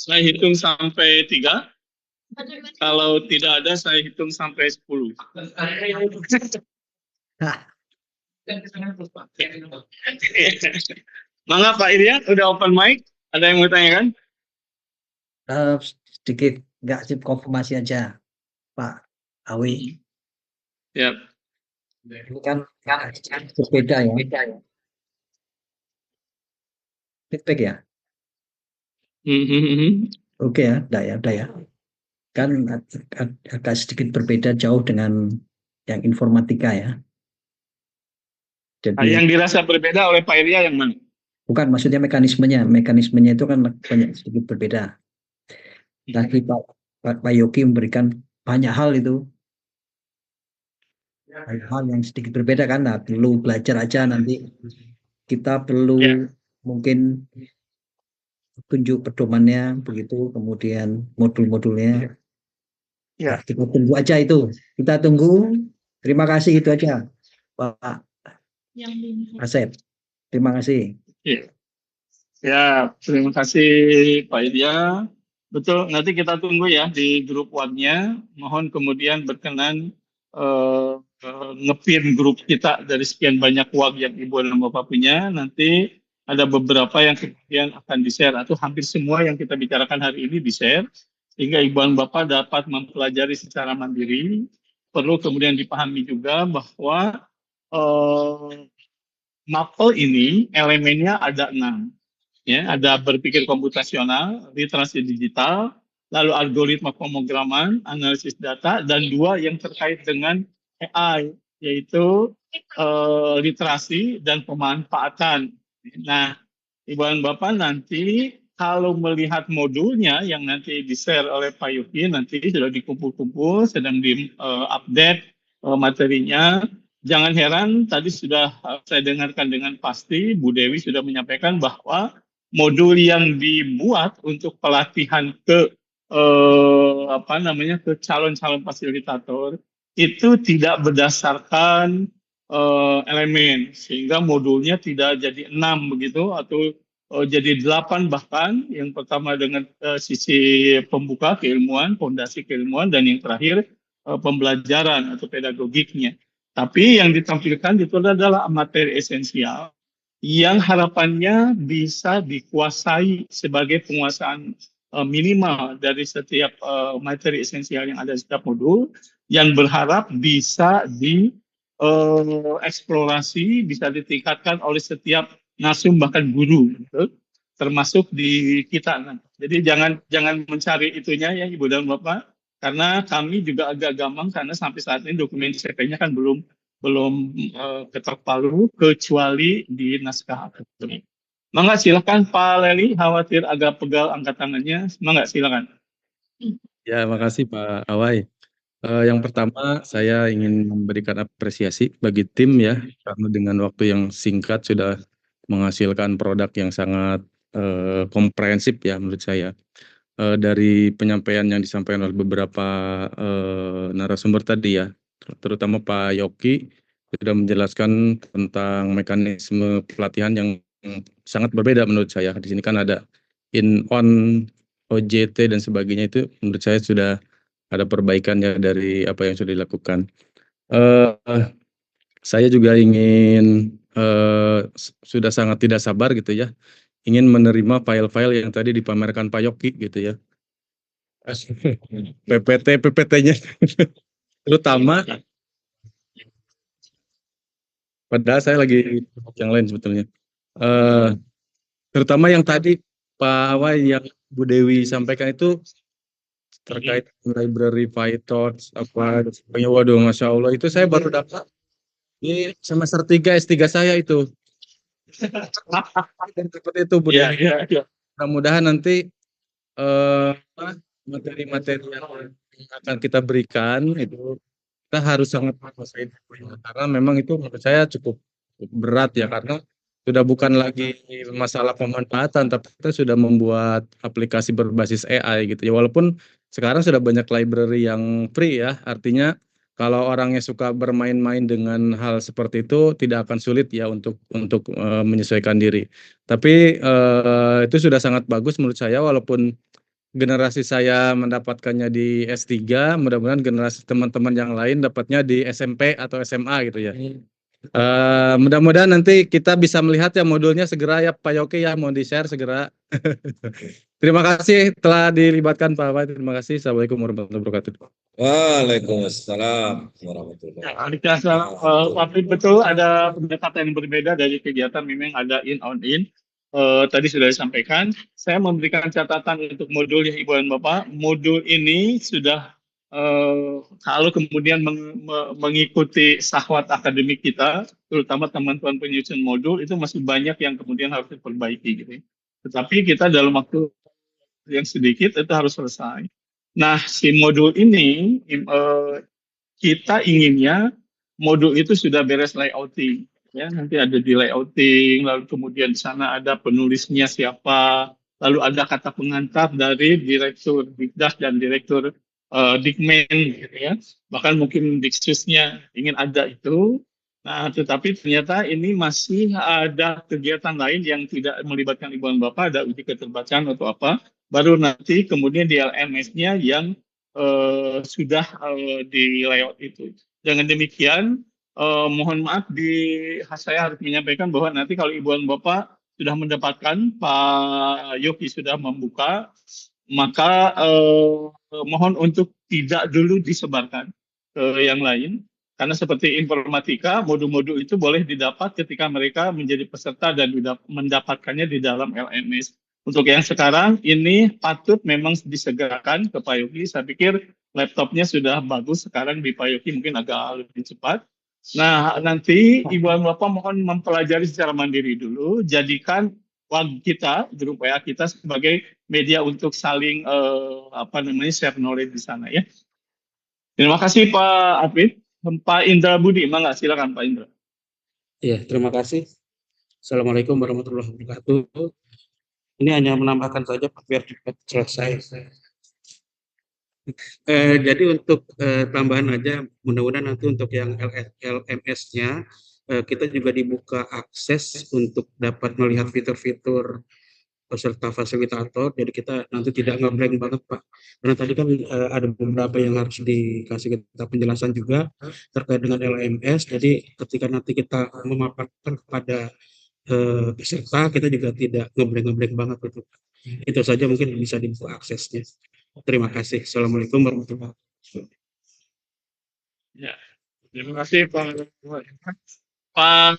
Saya hitung sampai 3. Kalau tidak ada, saya hitung sampai 10. Mangga Pak Irian, udah open mic. Ada yang mau tanyakan? Sedikit nggak sih konfirmasi aja Pak Awi. Ya. Ini kan berbeda ya. Feedback ya. Oke ya, udah ya. Kan agak sedikit berbeda jauh dengan yang informatika ya. Jadi yang dirasa berbeda oleh Pak Iria yang mana? bukan, maksudnya mekanismenya itu kan banyak sedikit berbeda. Tadi Pak Yogi memberikan banyak hal itu, hal yang sedikit berbeda kan. Nah, perlu belajar aja nanti. Kita perlu mungkin tunjuk pedomannya begitu, kemudian modul-modulnya. Ya, kita tunggu aja itu. Kita tunggu. Terima kasih, itu aja Pak Asep. Terima kasih. Ya, terima kasih Pak Iria. Betul, nanti kita tunggu ya di grup WhatsApp-nya. Mohon kemudian berkenan nge-pin grup kita dari sekian banyak WhatsApp yang Ibu dan Bapak punya. Nanti ada beberapa yang kemudian akan di-share atau hampir semua yang kita bicarakan hari ini di-share. Sehingga Ibu dan Bapak dapat mempelajari secara mandiri. Perlu kemudian dipahami juga bahwa MAPEL ini elemennya ada 6. Ya, ada berpikir komputasional, literasi digital, lalu algoritma pemrograman, analisis data, dan 2 yang terkait dengan AI, yaitu literasi dan pemanfaatan. Nah, Ibu dan Bapak nanti kalau melihat modulnya yang nanti di-share oleh Pak Yuki, nanti sudah dikumpul-kumpul, sedang di-update materinya. Jangan heran, tadi sudah saya dengarkan dengan pasti, Bu Dewi sudah menyampaikan bahwa modul yang dibuat untuk pelatihan ke ke calon-calon fasilitator itu tidak berdasarkan elemen, sehingga modulnya tidak jadi 6 begitu atau jadi 8 bahkan. Yang pertama dengan sisi pembuka keilmuan, fondasi keilmuan, dan yang terakhir pembelajaran atau pedagogiknya. Tapi yang ditampilkan itu adalah materi esensial yang harapannya bisa dikuasai sebagai penguasaan minimal dari setiap materi esensial yang ada di setiap modul, yang berharap bisa eksplorasi, bisa ditingkatkan oleh setiap nasum bahkan guru, gitu, termasuk di kita. Jadi jangan mencari itunya ya Ibu dan Bapak, karena kami juga agak gampang karena sampai saat ini dokumen CP-nya kan belum ketok palu kecuali di naskah akademik. Mangga silakan Pak Leli, khawatir agak pegal angkat tangannya. Mangga silakan. Ya, makasih Pak Awai. Yang pertama saya ingin memberikan apresiasi bagi tim ya, karena dengan waktu yang singkat sudah menghasilkan produk yang sangat komprehensif ya menurut saya. Dari penyampaian yang disampaikan oleh beberapa narasumber tadi ya, terutama Pak Yoki sudah menjelaskan tentang mekanisme pelatihan yang sangat berbeda menurut saya. Di sini kan ada in-on, OJT dan sebagainya, itu menurut saya sudah ada perbaikannya dari apa yang sudah dilakukan. Saya juga ingin sudah sangat tidak sabar gitu ya, ingin menerima file-file yang tadi dipamerkan Pak Yoki gitu ya. PPT-nya terutama, padahal saya lagi yang lain sebetulnya. Terutama yang tadi Pak Awai yang Bu Dewi sampaikan itu terkait library PyTorch apa sebagainya. Waduh, Masya Allah, itu saya baru dapat di semester 3 S3 saya itu. Dan seperti itu Bu Dewi. Mudah-mudahan nanti materi-materi yang akan kita berikan itu kita harus sangat menguasai, karena memang itu menurut saya cukup berat ya, karena sudah bukan lagi masalah pemanfaatan, tapi kita sudah membuat aplikasi berbasis AI gitu ya. Walaupun sekarang sudah banyak library yang free ya, artinya kalau orangnya suka bermain-main dengan hal seperti itu tidak akan sulit ya untuk menyesuaikan diri. Tapi itu sudah sangat bagus menurut saya, walaupun generasi saya mendapatkannya di S3, mudah-mudahan generasi teman-teman yang lain dapatnya di SMP atau SMA gitu ya. Mudah-mudahan nanti kita bisa melihat ya modulnya segera ya Pak Yoki ya, mau di-share segera. Terima kasih telah dilibatkan Pak Awai. Terima kasih. Assalamualaikum warahmatullahi wabarakatuh. Waalaikumsalam warahmatullahi wabarakatuh. Tapi betul ada pendekatan yang berbeda dari kegiatan, memang ada in on in. Tadi sudah disampaikan, saya memberikan catatan untuk modul ya Ibu dan Bapak. Modul ini sudah kalau kemudian mengikuti sahwat akademik kita, terutama teman-teman penyusun modul, itu masih banyak yang kemudian harus diperbaiki gitu. Tetapi kita dalam waktu yang sedikit itu harus selesai. Nah, si modul ini kita inginnya modul itu sudah beres layouting. Ya, nanti ada di layouting, lalu kemudian di sana ada penulisnya siapa, lalu ada kata pengantar dari direktur Dikdas dan direktur Dikmen, gitu ya. Bahkan mungkin Diksusnya ingin ada itu. Nah, tetapi ternyata ini masih ada kegiatan lain yang tidak melibatkan Ibu dan Bapak, ada uji keterbacaan atau apa. Baru nanti kemudian di LMS-nya yang sudah di layout itu. Dengan demikian, mohon maaf saya harus menyampaikan bahwa nanti kalau Ibu dan Bapak sudah mendapatkan, Pak Yoki sudah membuka, maka mohon untuk tidak dulu disebarkan ke yang lain, karena seperti informatika, modul-modul itu boleh didapat ketika mereka menjadi peserta dan mendapatkannya di dalam LMS. Untuk yang sekarang ini patut memang disegerakan ke Pak Yogi. Saya pikir laptopnya sudah bagus sekarang di Pak Yogi, mungkin agak lebih cepat. Nah, nanti Ibu dan Bapak mohon mempelajari secara mandiri dulu, jadikan kita, grup WA kita sebagai media untuk saling share knowledge di sana ya. Terima kasih Pak Afid. Pak Indra Budi, mangga silakan Pak Indra. Ya, terima kasih. Assalamualaikum warahmatullahi wabarakatuh. Ini hanya menambahkan saja biar cepat selesai. Jadi untuk tambahan aja, mudah-mudahan nanti untuk yang LMS-nya kita juga dibuka akses untuk dapat melihat fitur-fitur peserta fasilitator. Jadi kita nanti tidak ngeblank banget Pak. Karena tadi kan ada beberapa yang harus dikasih kita penjelasan juga terkait dengan LMS. Jadi ketika nanti kita memaparkan kepada peserta, kita juga tidak ngeblank banget gitu. Itu saja mungkin bisa dibuka aksesnya. Terima kasih. Assalamualaikum warahmatullahi wabarakatuh. Ya, terima kasih Pak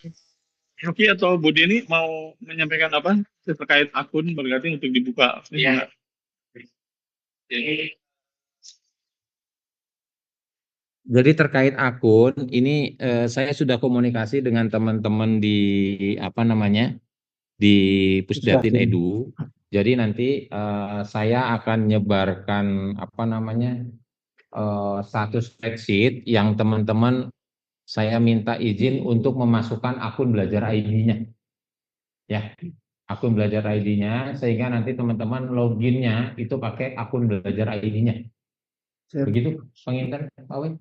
Yogi atau Budi ini mau menyampaikan apa terkait akun berarti untuk dibuka. Iya. Jadi terkait akun ini saya sudah komunikasi dengan teman-teman di di Pusdatin Edu. Jadi nanti saya akan menyebarkan satu spreadsheet yang teman-teman saya minta izin untuk memasukkan akun belajar ID-nya. Ya, akun belajar ID-nya sehingga nanti teman-teman loginnya itu pakai akun belajar ID-nya. Begitu, penginter Pak Wen?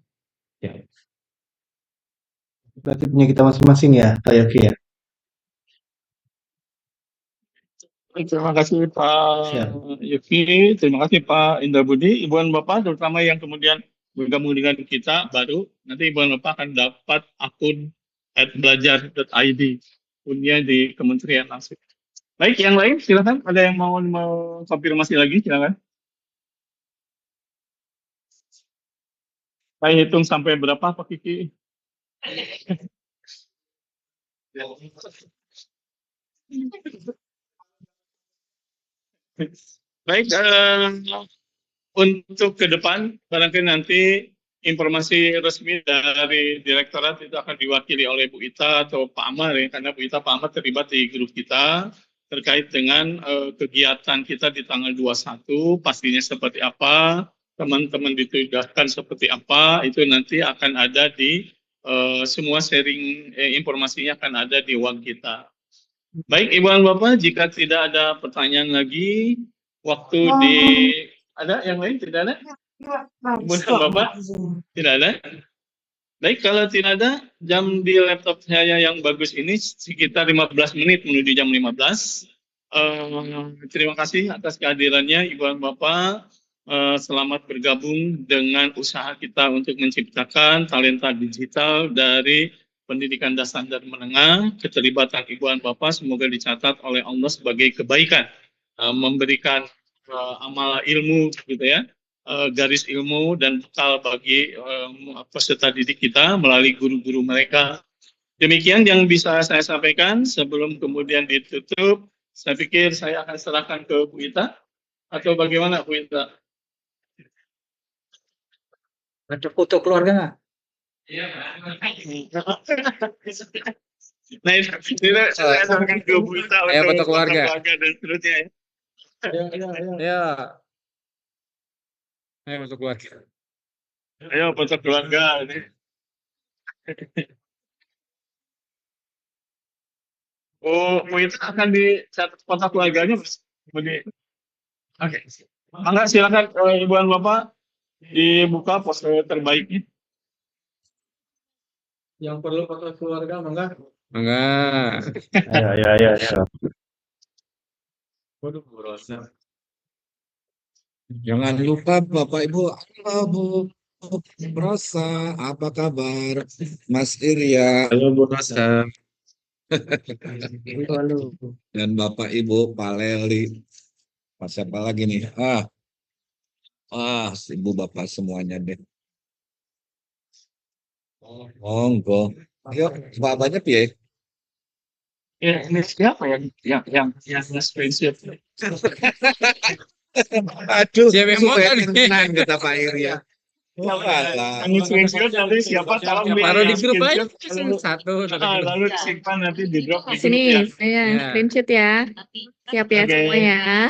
Ya. Berarti punya kita masing-masing ya, Pak Yogi ya. Terima kasih Pak Yogi, terima kasih Pak Indra Budi, Ibu dan Bapak terutama yang kemudian bergabung dengan kita baru, nanti Ibu dan Bapak akan dapat akun @belajar.id punya di Kementerian langsung. Baik, yang lain silakan, ada yang mau konfirmasi lagi silakan. Saya hitung sampai berapa Pak Kiki? Baik, untuk ke depan barangkali nanti informasi resmi dari direktorat itu akan diwakili oleh Bu Ita atau Pak Amar ya, karena Bu Ita Pak Amar terlibat di grup kita terkait dengan kegiatan kita di tanggal 21, pastinya seperti apa, teman-teman ditugaskan seperti apa, itu nanti akan ada di semua sharing informasinya akan ada di WA kita. Baik Ibu dan Bapak, jika tidak ada pertanyaan lagi, waktu ada yang lain tidak ada? Ibu dan Bapak tidak ada? Baik, kalau tidak ada, jam di laptop saya yang bagus ini sekitar 15 menit menuju jam 15. Terima kasih atas kehadirannya Ibu dan Bapak. Selamat bergabung dengan usaha kita untuk menciptakan talenta digital dari pendidikan dasar dan menengah. Keterlibatan Ibu dan Bapak semoga dicatat oleh Allah sebagai kebaikan, memberikan amal ilmu gitu ya, garis ilmu dan bekal bagi peserta didik kita melalui guru-guru mereka. Demikian yang bisa saya sampaikan. Sebelum kemudian ditutup, saya pikir saya akan serahkan ke Bu Ita, atau bagaimana Bu Ita? Ada foto keluarga nggak? Nah, ini saya sampaikan ke Bu Ita Ayo untuk foto keluarga. dan seterusnya ya. Ya. Ayo masuk keluarga. Ayo foto keluarga ini. Oh, Bu Ita akan dicatat foto keluarganya, Mas. Oke. Mangga silakan Ibu dan Bapak dibuka pose terbaiknya. Yang perlu foto keluarga, mangga. Enggak. Ya. Waduh, berosa. Jangan lupa Bapak Ibu, halo Bu Rosa, apa kabar? Mas Irya. Halo Bu Rosa. Halo. Dan Bapak Ibu Pak Leli. Mas siapa lagi nih? Ibu Bapak semuanya deh. Monggo. Yuk, semuanya piye? Ya, ini siapa yang screenshot? Aduh, Siapa yang supaya motor nih? tenang kata Pak Iri ya. Walah. Yang screenshot nanti siapa tahu Taruh di yang grup aja screenshot satu di grup. lalu disimpan nanti di drop di grup Sini, ya. saya Ya. screenshot ya. Siap ya Oke. semuanya.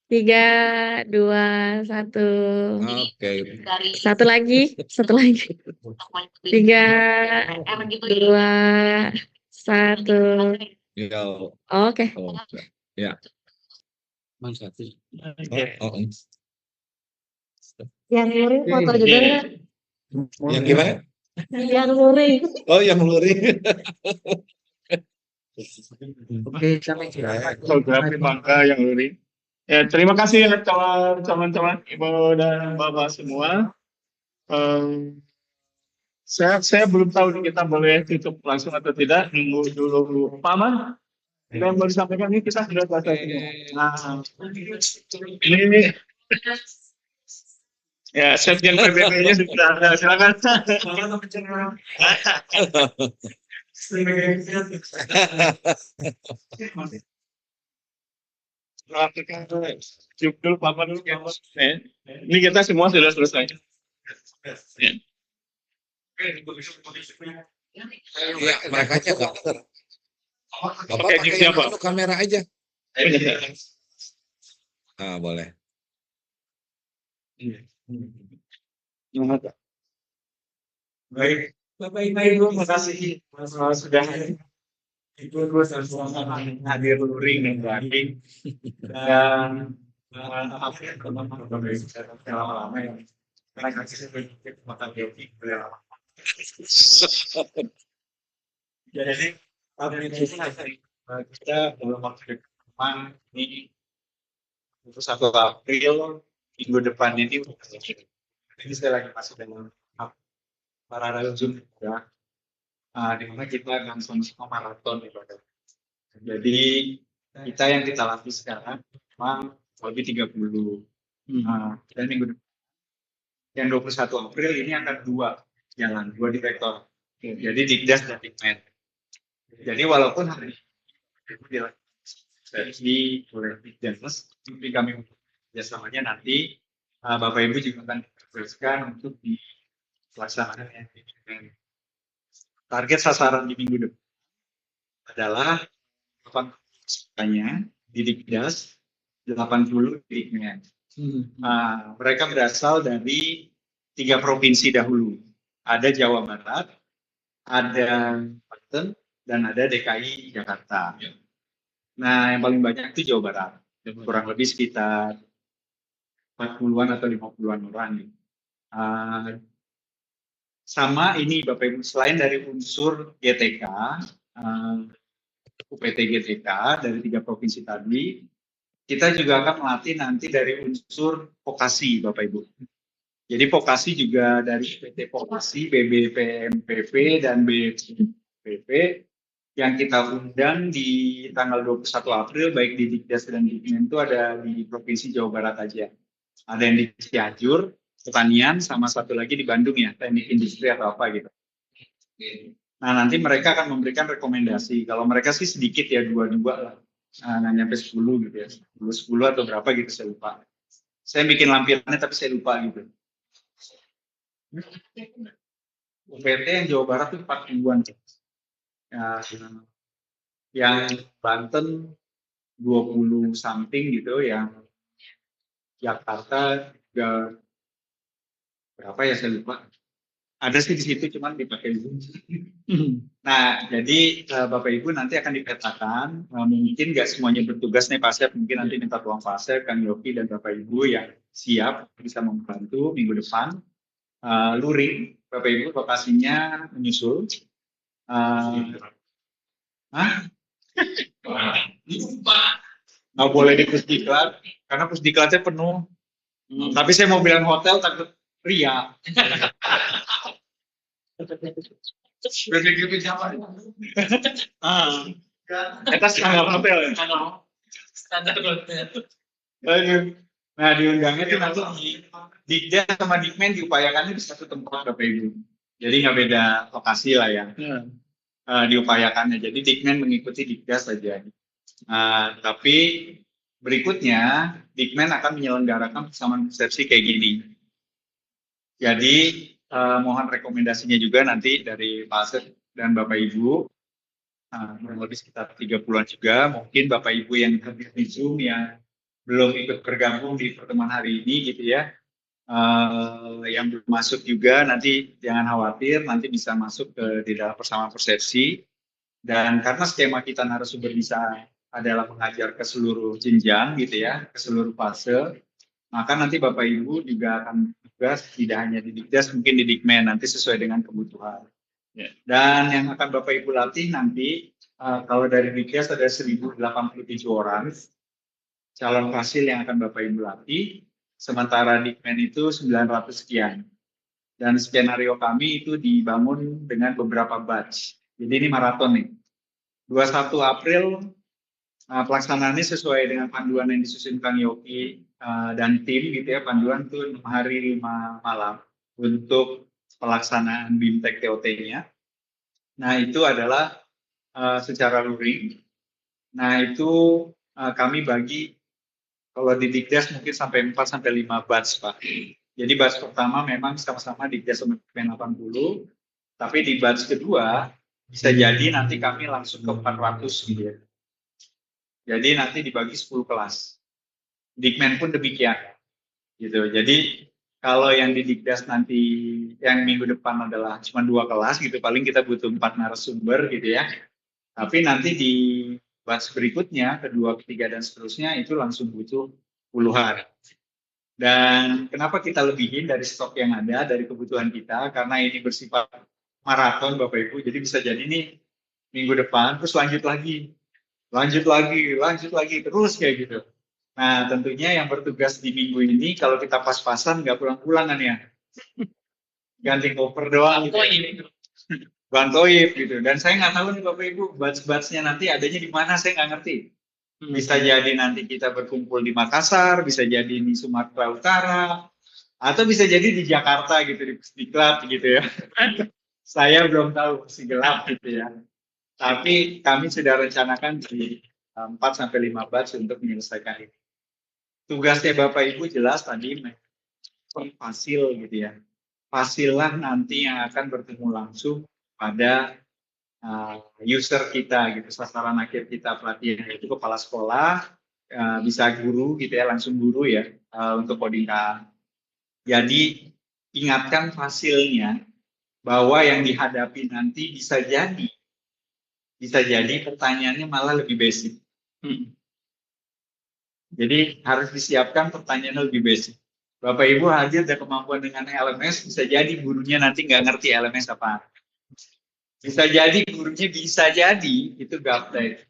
3, 2, 1. Oke. Satu lagi. 3, 2, 1. Ya. Oke. Oh, ya. Mang satu. Oh, Yang luring foto juga nggak? yang gimana? Yang luring. Oh, yang luring. Oke, sampai jumpa. Fotografi bangga yang luring. Ya, terima kasih ya teman-teman, Ibu dan Bapak semua. Saya belum tahu nih kita boleh tutup langsung atau tidak. Nunggu dulu Pak Aman. Yang baru disampaikan ini kita sudah selesai. Nah, ini ya Sekjen PBB-nya sudah ada. Silakan. Cukup dulu Papa dulu. Ini kita semua sudah selesai. Ya. Ya, mereka aja nggak bener. Bapak Oke, pakai siapa? yang kamera aja. Ah, boleh. Baik, Bapak Ibu, terima kasih sudah ikut hadir luring dan daring dan maaf ya teman-teman yang lama yang karena kasih sedikit makan Yogi beliau. Jadi kita dalam waktu depan ini 1 April minggu depan ini saya lagi masuk dalam para Zoom ya, di mana kita akan sama-sama maraton ya Pak. Jadi kita yang kita latih sekarang memang lebih 30. Dan minggu depan yang 21 April ini akan 2 jalan, 2 direktor. Jadi Dikdas dan Dikmen. Jadi walaupun hari ini dilakukan oleh Dikdas, tapi kami kerjasamanya nanti Bapak Ibu juga akan ditugaskan untuk dilaksanakan ya. Target sasaran di minggu depan adalah 80% di Dikdas, 80 di Dikmen. Mereka berasal dari 3 provinsi dahulu. Ada Jawa Barat, ada Banten, dan ada DKI Jakarta. Nah, yang paling banyak itu Jawa Barat. Kurang lebih sekitar 40-an atau 50-an orang. Sama ini Bapak Ibu, selain dari unsur GTK, UPT GTK dari 3 provinsi tadi, kita juga akan melatih nanti dari unsur vokasi Bapak Ibu. Jadi vokasi juga dari PT Vokasi, BBPMPP, dan BPP yang kita undang di tanggal 21 April, baik di Dikdas dan Dikmen itu ada di Provinsi Jawa Barat aja. Ada yang di Cianjur, pertanian, sama satu lagi di Bandung ya, teknik industri atau apa gitu. Nah, nanti mereka akan memberikan rekomendasi. Kalau mereka sih sedikit ya, 2 lah. Nggak nyampe 10 gitu ya. 10 atau berapa gitu, saya lupa. Saya bikin lampirannya tapi saya lupa gitu. UPT yang Jawa Barat itu 40-an. Yang Banten 20 something gitu, yang Jakarta juga berapa ya saya lupa. Ada sih di situ cuman dipakai Zoom. Nah, jadi Bapak Ibu nanti akan dipetakan. Mungkin nggak semuanya bertugas nih Pak Asep, mungkin nanti minta tolong Pak Asep, Kang Yogi dan Bapak Ibu yang siap bisa membantu minggu depan. Luring, Bapak Ibu lokasinya menyusul. Nggak boleh di Pusdiklat, karena Pusdiklatnya penuh. Tapi saya mau bilang hotel takut ria. Kita standar hotel ya. Standar hotel. Nah, diundangnya itu nanti Dikdas sama Dikmen diupayakannya di satu tempat Bapak Ibu. Jadi nggak beda lokasi lah ya. diupayakannya. Jadi Dikmen mengikuti Dikdas saja. Tapi berikutnya Dikmen akan menyelenggarakan persamaan persepsi kayak gini. Jadi mohon rekomendasinya juga nanti dari Pak Asep dan Bapak Ibu, kurang lebih sekitar 30-an juga, mungkin Bapak Ibu yang hadir di Zoom yang belum ikut bergabung di pertemuan hari ini gitu ya, yang belum masuk juga nanti jangan khawatir, nanti bisa masuk di dalam persamaan persepsi. Dan karena skema kita narasumber bisa adalah mengajar ke seluruh jenjang gitu ya, ke seluruh fase, maka nanti Bapak Ibu juga akan tugas tidak hanya di Dikdas, mungkin di Dikmen nanti sesuai dengan kebutuhan. Dan yang akan Bapak Ibu latih nanti, kalau dari Dikdas ada 1087 orang calon hasil yang akan Bapak Ibu latih, sementara Dikmen itu 900 sekian. Dan skenario kami itu dibangun dengan beberapa batch. Jadi ini maraton nih. 21 April pelaksanaannya sesuai dengan panduan yang disusun Kang Yogi dan tim gitu ya. Panduan itu 6 hari 5 malam untuk pelaksanaan BIMTEK TOT-nya. Nah itu adalah secara luring. Nah itu kami bagi kalau di Dikdas mungkin sampai 4 sampai 5 batch Pak. Jadi batch pertama memang sama-sama Dikdas sampai 80, tapi di batch kedua bisa jadi nanti kami langsung ke 400 gitu ya. Jadi nanti dibagi 10 kelas. Dikmen pun demikian. Gitu. Jadi kalau yang di Dikdas nanti yang minggu depan adalah cuma 2 kelas gitu, paling kita butuh 4 narasumber gitu ya. Tapi nanti di batch berikutnya, kedua, ketiga, dan seterusnya itu langsung butuh puluhan. Dan kenapa kita lebihin dari stok yang ada, dari kebutuhan kita, karena ini bersifat maraton Bapak Ibu, jadi bisa jadi nih minggu depan, terus lanjut lagi, terus kayak gitu. Nah tentunya yang bertugas di minggu ini, kalau kita pas-pasan, nggak pulang-pulangan ya, ganti koper doang gitu. Bantoib gitu. Dan saya nggak tahu nih Bapak Ibu, batch-batchnya nanti adanya di mana, saya nggak ngerti. Bisa jadi nanti kita berkumpul di Makassar, bisa jadi di Sumatera Utara, atau bisa jadi di Jakarta gitu, di Istiqlal gitu ya. Saya belum tahu, masih gelap gitu ya. Tapi kami sudah rencanakan di 4 sampai 5 batch untuk menyelesaikan ini. Tugasnya Bapak Ibu jelas tadi fasil gitu ya. Fasilah nanti yang akan bertemu langsung pada user kita gitu, sasaran akhir kita pelatihan itu kepala sekolah, bisa guru gitu ya, langsung guru ya untuk coding. Jadi ingatkan hasilnya bahwa yang dihadapi nanti bisa jadi pertanyaannya malah lebih basic. Jadi harus disiapkan pertanyaannya lebih basic. Bapak Ibu hadir ada kemampuan dengan LMS, bisa jadi gurunya nanti nggak ngerti LMS apa. Bisa jadi gurunya itu gaptek.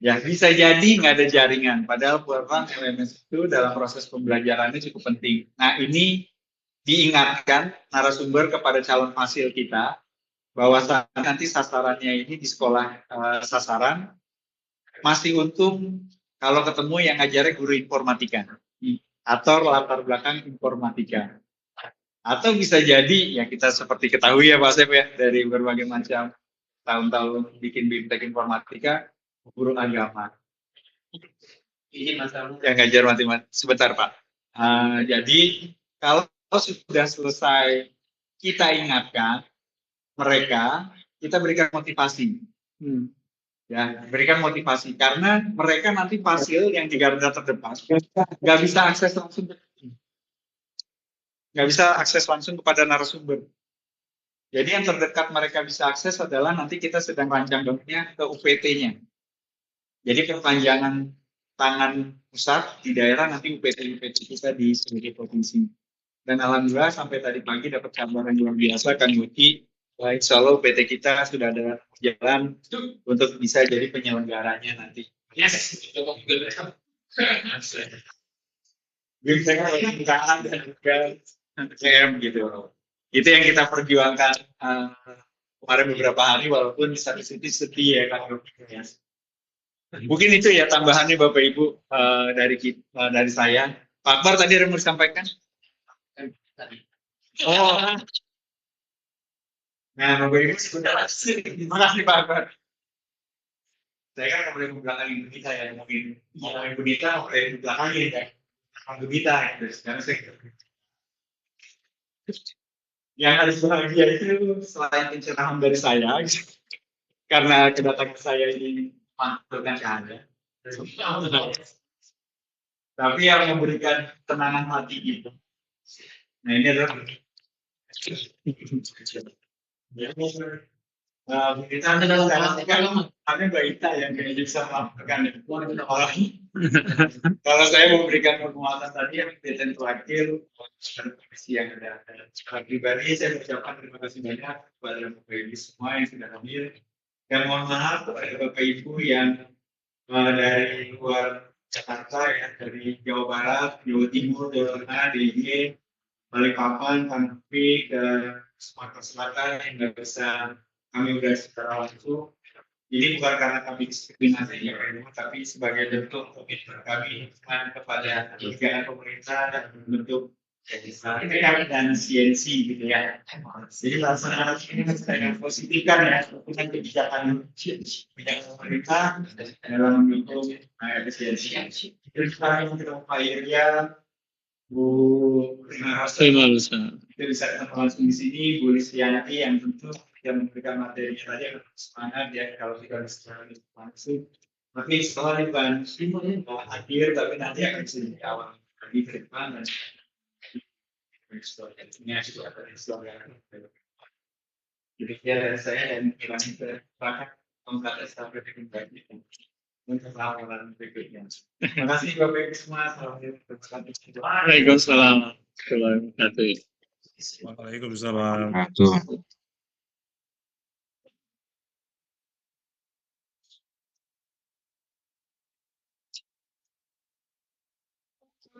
Ya bisa jadi nggak ada jaringan. Padahal program LMS itu dalam proses pembelajarannya cukup penting. Nah ini diingatkan narasumber kepada calon hasil kita bahwa nanti sasarannya ini di sekolah sasaran masih untung kalau ketemu yang ngajarnya guru informatika atau latar belakang informatika. Atau bisa jadi, ya kita seperti ketahui ya Pak Asep ya, dari berbagai macam tahun-tahun bikin BIMTEK informatika, guru agama. Ini masalah yang ngajar matematika. Sebentar Pak. Jadi, kalau sudah selesai, kita ingatkan mereka, kita berikan motivasi. Ya, berikan motivasi. Karena mereka nanti fasil yang di garda terdepan, nggak bisa akses langsung kepada narasumber. Jadi yang terdekat mereka bisa akses adalah nanti kita sedang rancang doanya ke UPT-nya. Jadi perpanjangan tangan pusat di daerah nanti UPT kita di seluruh provinsi. Dan alhamdulillah sampai tadi pagi dapat kabar yang luar biasa kan Yuki. Insya Allah UPT kita sudah ada jalan untuk bisa jadi penyelenggaranya nanti. Yes. Pemerintahan dan juga CM gitu. Itu yang kita perjuangkan kemarin beberapa hari walaupun di satu sisi sedih ya kan. Mungkin itu ya tambahannya Bapak Ibu dari saya. Pak Akbar tadi yang mau disampaikan. Oh, Nah, Bapak Ibu sebentar lagi. Terima kasih Pak Akbar. Saya kan nggak boleh membelakangin Ibu Dita ya, ngomongin Ibu Dita, nggak boleh dibelakangin ya. Ibu Dita, gitu. Sekarang saya yang harus bahagia itu selain pencerahan dari saya, karena kedatangan saya ini mantulkan ada. Tapi yang memberikan tenangan hati itu. Nah ini adalah kita ada Mbak Ita yang kayaknya bisa melakukan kalau saya memberikan penguatan tadi yang kegiatan terakhir komisi yang ada secara pribadi saya mengucapkan terima kasih banyak kepada Bapak Ibu semua yang sudah hadir dan mohon maaf kepada Bapak Ibu yang dari luar Jakarta ya, dari Jawa Barat, Jawa Timur, Jawa Tengah, DIY, Balikpapan, Tampik, dan Sumatera Selatan yang nggak bisa kami udah secara langsung. Ini bukan karena kami diskriminasi ya, tapi sebagai bentuk komitmen kami kepada kebijakan pemerintah dan bentuk dan CNC gitu ya. Jadi laksana ini kita positifkan ya, dengan kebijakan pemerintah dalam mendukung efisiensi. Itu sekarang kita Pak Irya, Bu Rima itu bisa ketemu langsung di sini, Bu Listianti yang tentu yang memberikan materi tadi akan semangat ya kalau kita bisa langsung. Tapi setelah bukan akhir, tapi nanti akan jadi awal lagi ke depan dan jadi dari saya dan kiranya terpakai tongkat estafet kembali untuk laporan berikutnya. Terima kasih Bapak Ibu semua. Waalaikumsalam. Waalaikumsalam.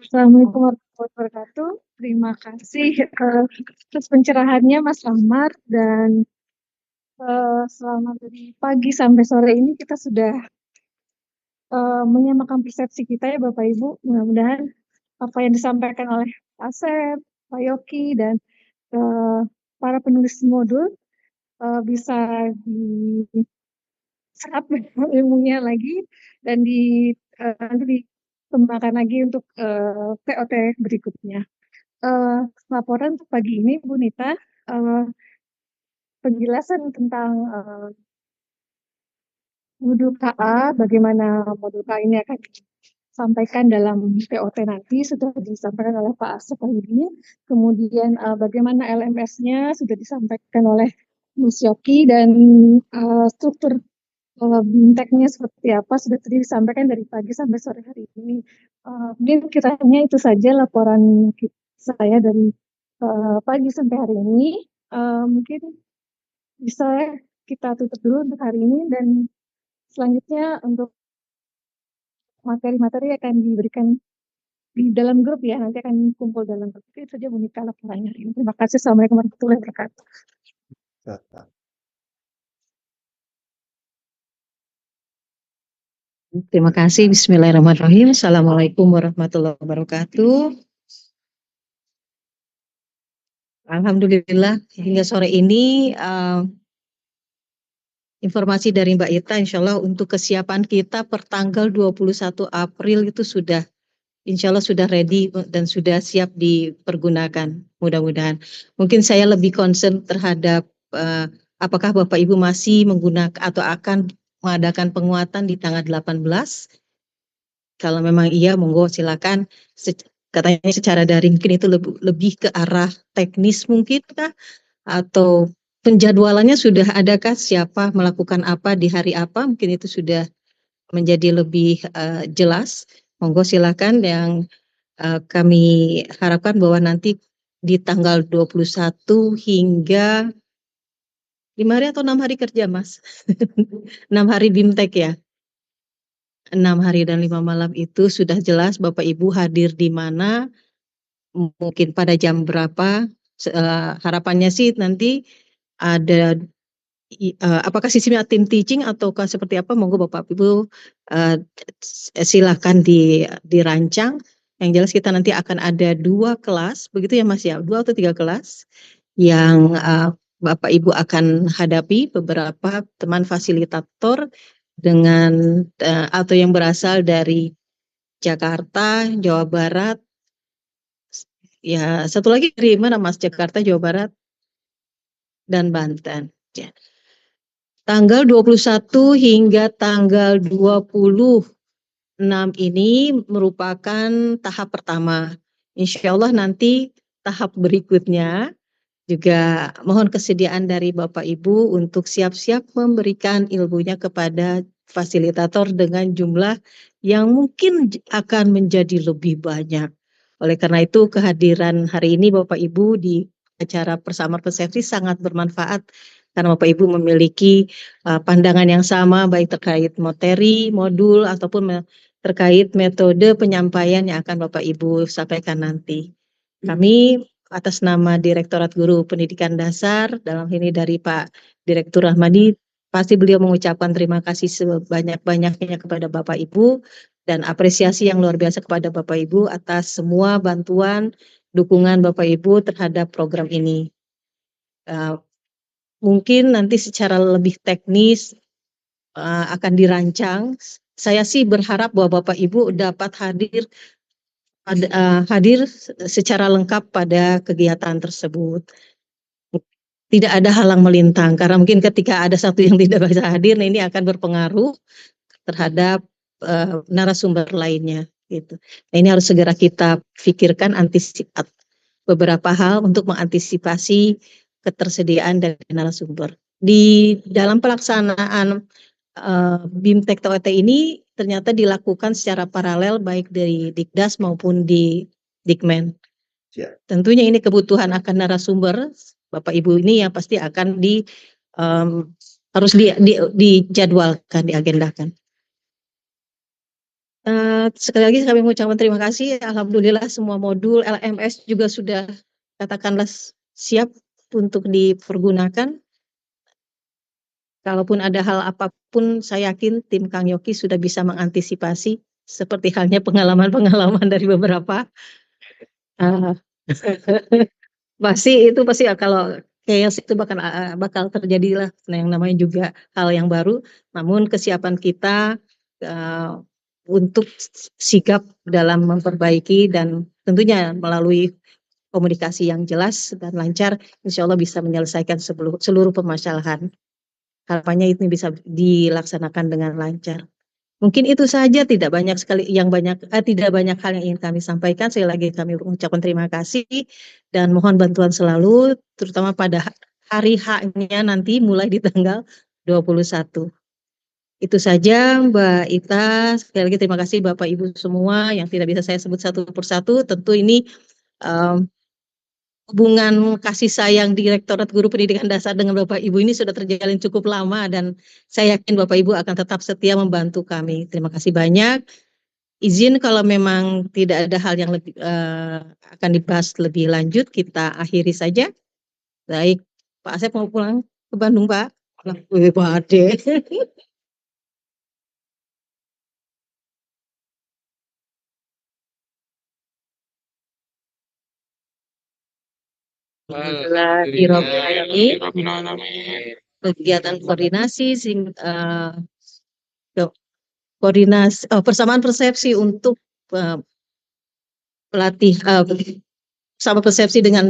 Assalamualaikum warahmatullahi wabarakatuh. Terima kasih atas pencerahannya Mas Ahmad dan selama dari pagi sampai sore ini kita sudah menyamakan persepsi kita ya Bapak Ibu. Mudah-mudahan apa yang disampaikan oleh Pak Asep, Pak Yoki dan para penulis modul bisa diserap ilmunya lagi dan nanti dikembangkan lagi untuk POT berikutnya. Laporan untuk pagi ini Bu Nita, penjelasan tentang modul KA, bagaimana modul KA ini akan disampaikan dalam POT nanti sudah disampaikan oleh Pak Asep ini. Kemudian bagaimana LMS-nya sudah disampaikan oleh Mus Yoki dan struktur BIMTEK-nya seperti apa sudah disampaikan dari pagi sampai sore hari ini. Mungkin kiranya itu saja laporan saya dari pagi sampai hari ini. Mungkin bisa kita tutup dulu untuk hari ini dan selanjutnya untuk materi-materi akan diberikan di dalam grup ya, nanti akan kumpul dalam grup. Itu saja Bu Nita laporannya hari ini. Terima kasih. Assalamualaikum warahmatullahi wabarakatuh. Terima kasih. Bismillahirrahmanirrahim. Assalamualaikum warahmatullahi wabarakatuh. Alhamdulillah hingga sore ini informasi dari Mbak Ita insya Allah untuk kesiapan kita per tanggal 21 April itu sudah insya Allah sudah ready dan sudah siap dipergunakan mudah-mudahan. Mungkin saya lebih concern terhadap apakah Bapak Ibu masih menggunakan atau akan mengadakan penguatan di tanggal 18. Kalau memang iya, monggo silakan. Katanya secara daring mungkin itu lebih ke arah teknis mungkin kah? Atau penjadwalannya sudah adakah? Siapa melakukan apa di hari apa? Mungkin itu sudah menjadi lebih jelas. Monggo silakan yang kami harapkan bahwa nanti di tanggal 21 hingga 5 hari atau 6 hari kerja, Mas? 6 hari BIMTEK ya? 6 hari dan 5 malam itu sudah jelas Bapak Ibu hadir di mana, mungkin pada jam berapa, harapannya sih nanti ada, apakah sistemnya tim teaching ataukah seperti apa, monggo Bapak Ibu silahkan dirancang. Yang jelas kita nanti akan ada 2 kelas, begitu ya Mas ya, 2 atau 3 kelas yang Bapak Ibu akan hadapi beberapa teman fasilitator dengan atau yang berasal dari Jakarta, Jawa Barat, ya satu lagi dari mana Mas? Jakarta, Jawa Barat, dan Banten. Ya. Tanggal 21 hingga tanggal 26 ini merupakan tahap pertama. Insya Allah nanti tahap berikutnya juga mohon kesediaan dari Bapak Ibu untuk siap-siap memberikan ilmunya kepada fasilitator dengan jumlah yang mungkin akan menjadi lebih banyak. Oleh karena itu kehadiran hari ini Bapak Ibu di acara Bersama Persepsi sangat bermanfaat karena Bapak Ibu memiliki pandangan yang sama baik terkait materi, modul ataupun terkait metode penyampaian yang akan Bapak Ibu sampaikan nanti. Kami atas nama Direktorat Guru Pendidikan Dasar, dalam ini dari Pak Direktur Rahmadi, pasti beliau mengucapkan terima kasih sebanyak-banyaknya kepada Bapak Ibu dan apresiasi yang luar biasa kepada Bapak Ibu atas semua bantuan, dukungan Bapak Ibu terhadap program ini. Mungkin nanti secara lebih teknis akan dirancang. Saya sih berharap bahwa Bapak Ibu dapat hadir secara lengkap pada kegiatan tersebut. Tidak ada halang melintang karena mungkin ketika ada satu yang tidak bisa hadir, nah ini akan berpengaruh terhadap narasumber lainnya. Gitu. Nah ini harus segera kita pikirkan beberapa hal untuk mengantisipasi ketersediaan dari narasumber. Di dalam pelaksanaan BIMTEK TOT ini ternyata dilakukan secara paralel baik dari Dikdas maupun di Dikmen. Tentunya ini kebutuhan akan narasumber Bapak Ibu ini yang pasti akan harus dijadwalkan, diagendakan. Sekali lagi kami mengucapkan terima kasih. Alhamdulillah semua modul LMS juga sudah katakanlah siap untuk dipergunakan. Kalaupun ada hal apapun, saya yakin tim Kang Yoki sudah bisa mengantisipasi seperti halnya pengalaman-pengalaman dari beberapa. Pasti kalau chaos itu bakal terjadilah yang namanya juga hal yang baru. Namun kesiapan kita untuk sigap dalam memperbaiki dan tentunya melalui komunikasi yang jelas dan lancar, insya Allah bisa menyelesaikan seluruh permasalahan. Harapannya ini bisa dilaksanakan dengan lancar. Mungkin itu saja, tidak banyak hal yang ingin kami sampaikan. Sekali lagi kami mengucapkan terima kasih dan mohon bantuan selalu, terutama pada hari H-nya nanti mulai di tanggal 21. Itu saja Mbak Ita. Sekali lagi terima kasih Bapak Ibu semua yang tidak bisa saya sebut satu persatu. Tentu ini hubungan kasih sayang Direktorat Guru Pendidikan Dasar dengan Bapak Ibu ini sudah terjalin cukup lama dan saya yakin Bapak Ibu akan tetap setia membantu kami. Terima kasih banyak. Izin kalau memang tidak ada hal yang lebih akan dibahas lebih lanjut, kita akhiri saja. Baik, Pak Asep mau pulang ke Bandung, Pak? Pak Ade. Kegiatan koordinasi persamaan persepsi untuk pelatih sama persepsi dengan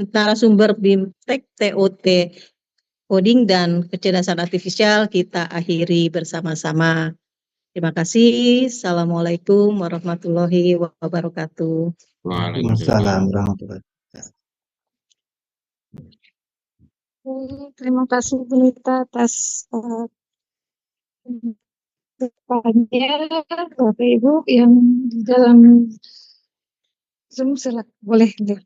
narasumber BIMTEK TOT coding dan kecerdasan artifisial kita akhiri bersama-sama. Terima kasih. Assalamualaikum warahmatullahi wabarakatuh. Waalaikumsalam warahmatullahi wabarakatuh. Terima kasih Bu Nita atas depannya Bapak Ibu yang di dalam Zoom boleh deh.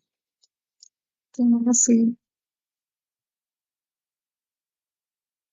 Terima kasih.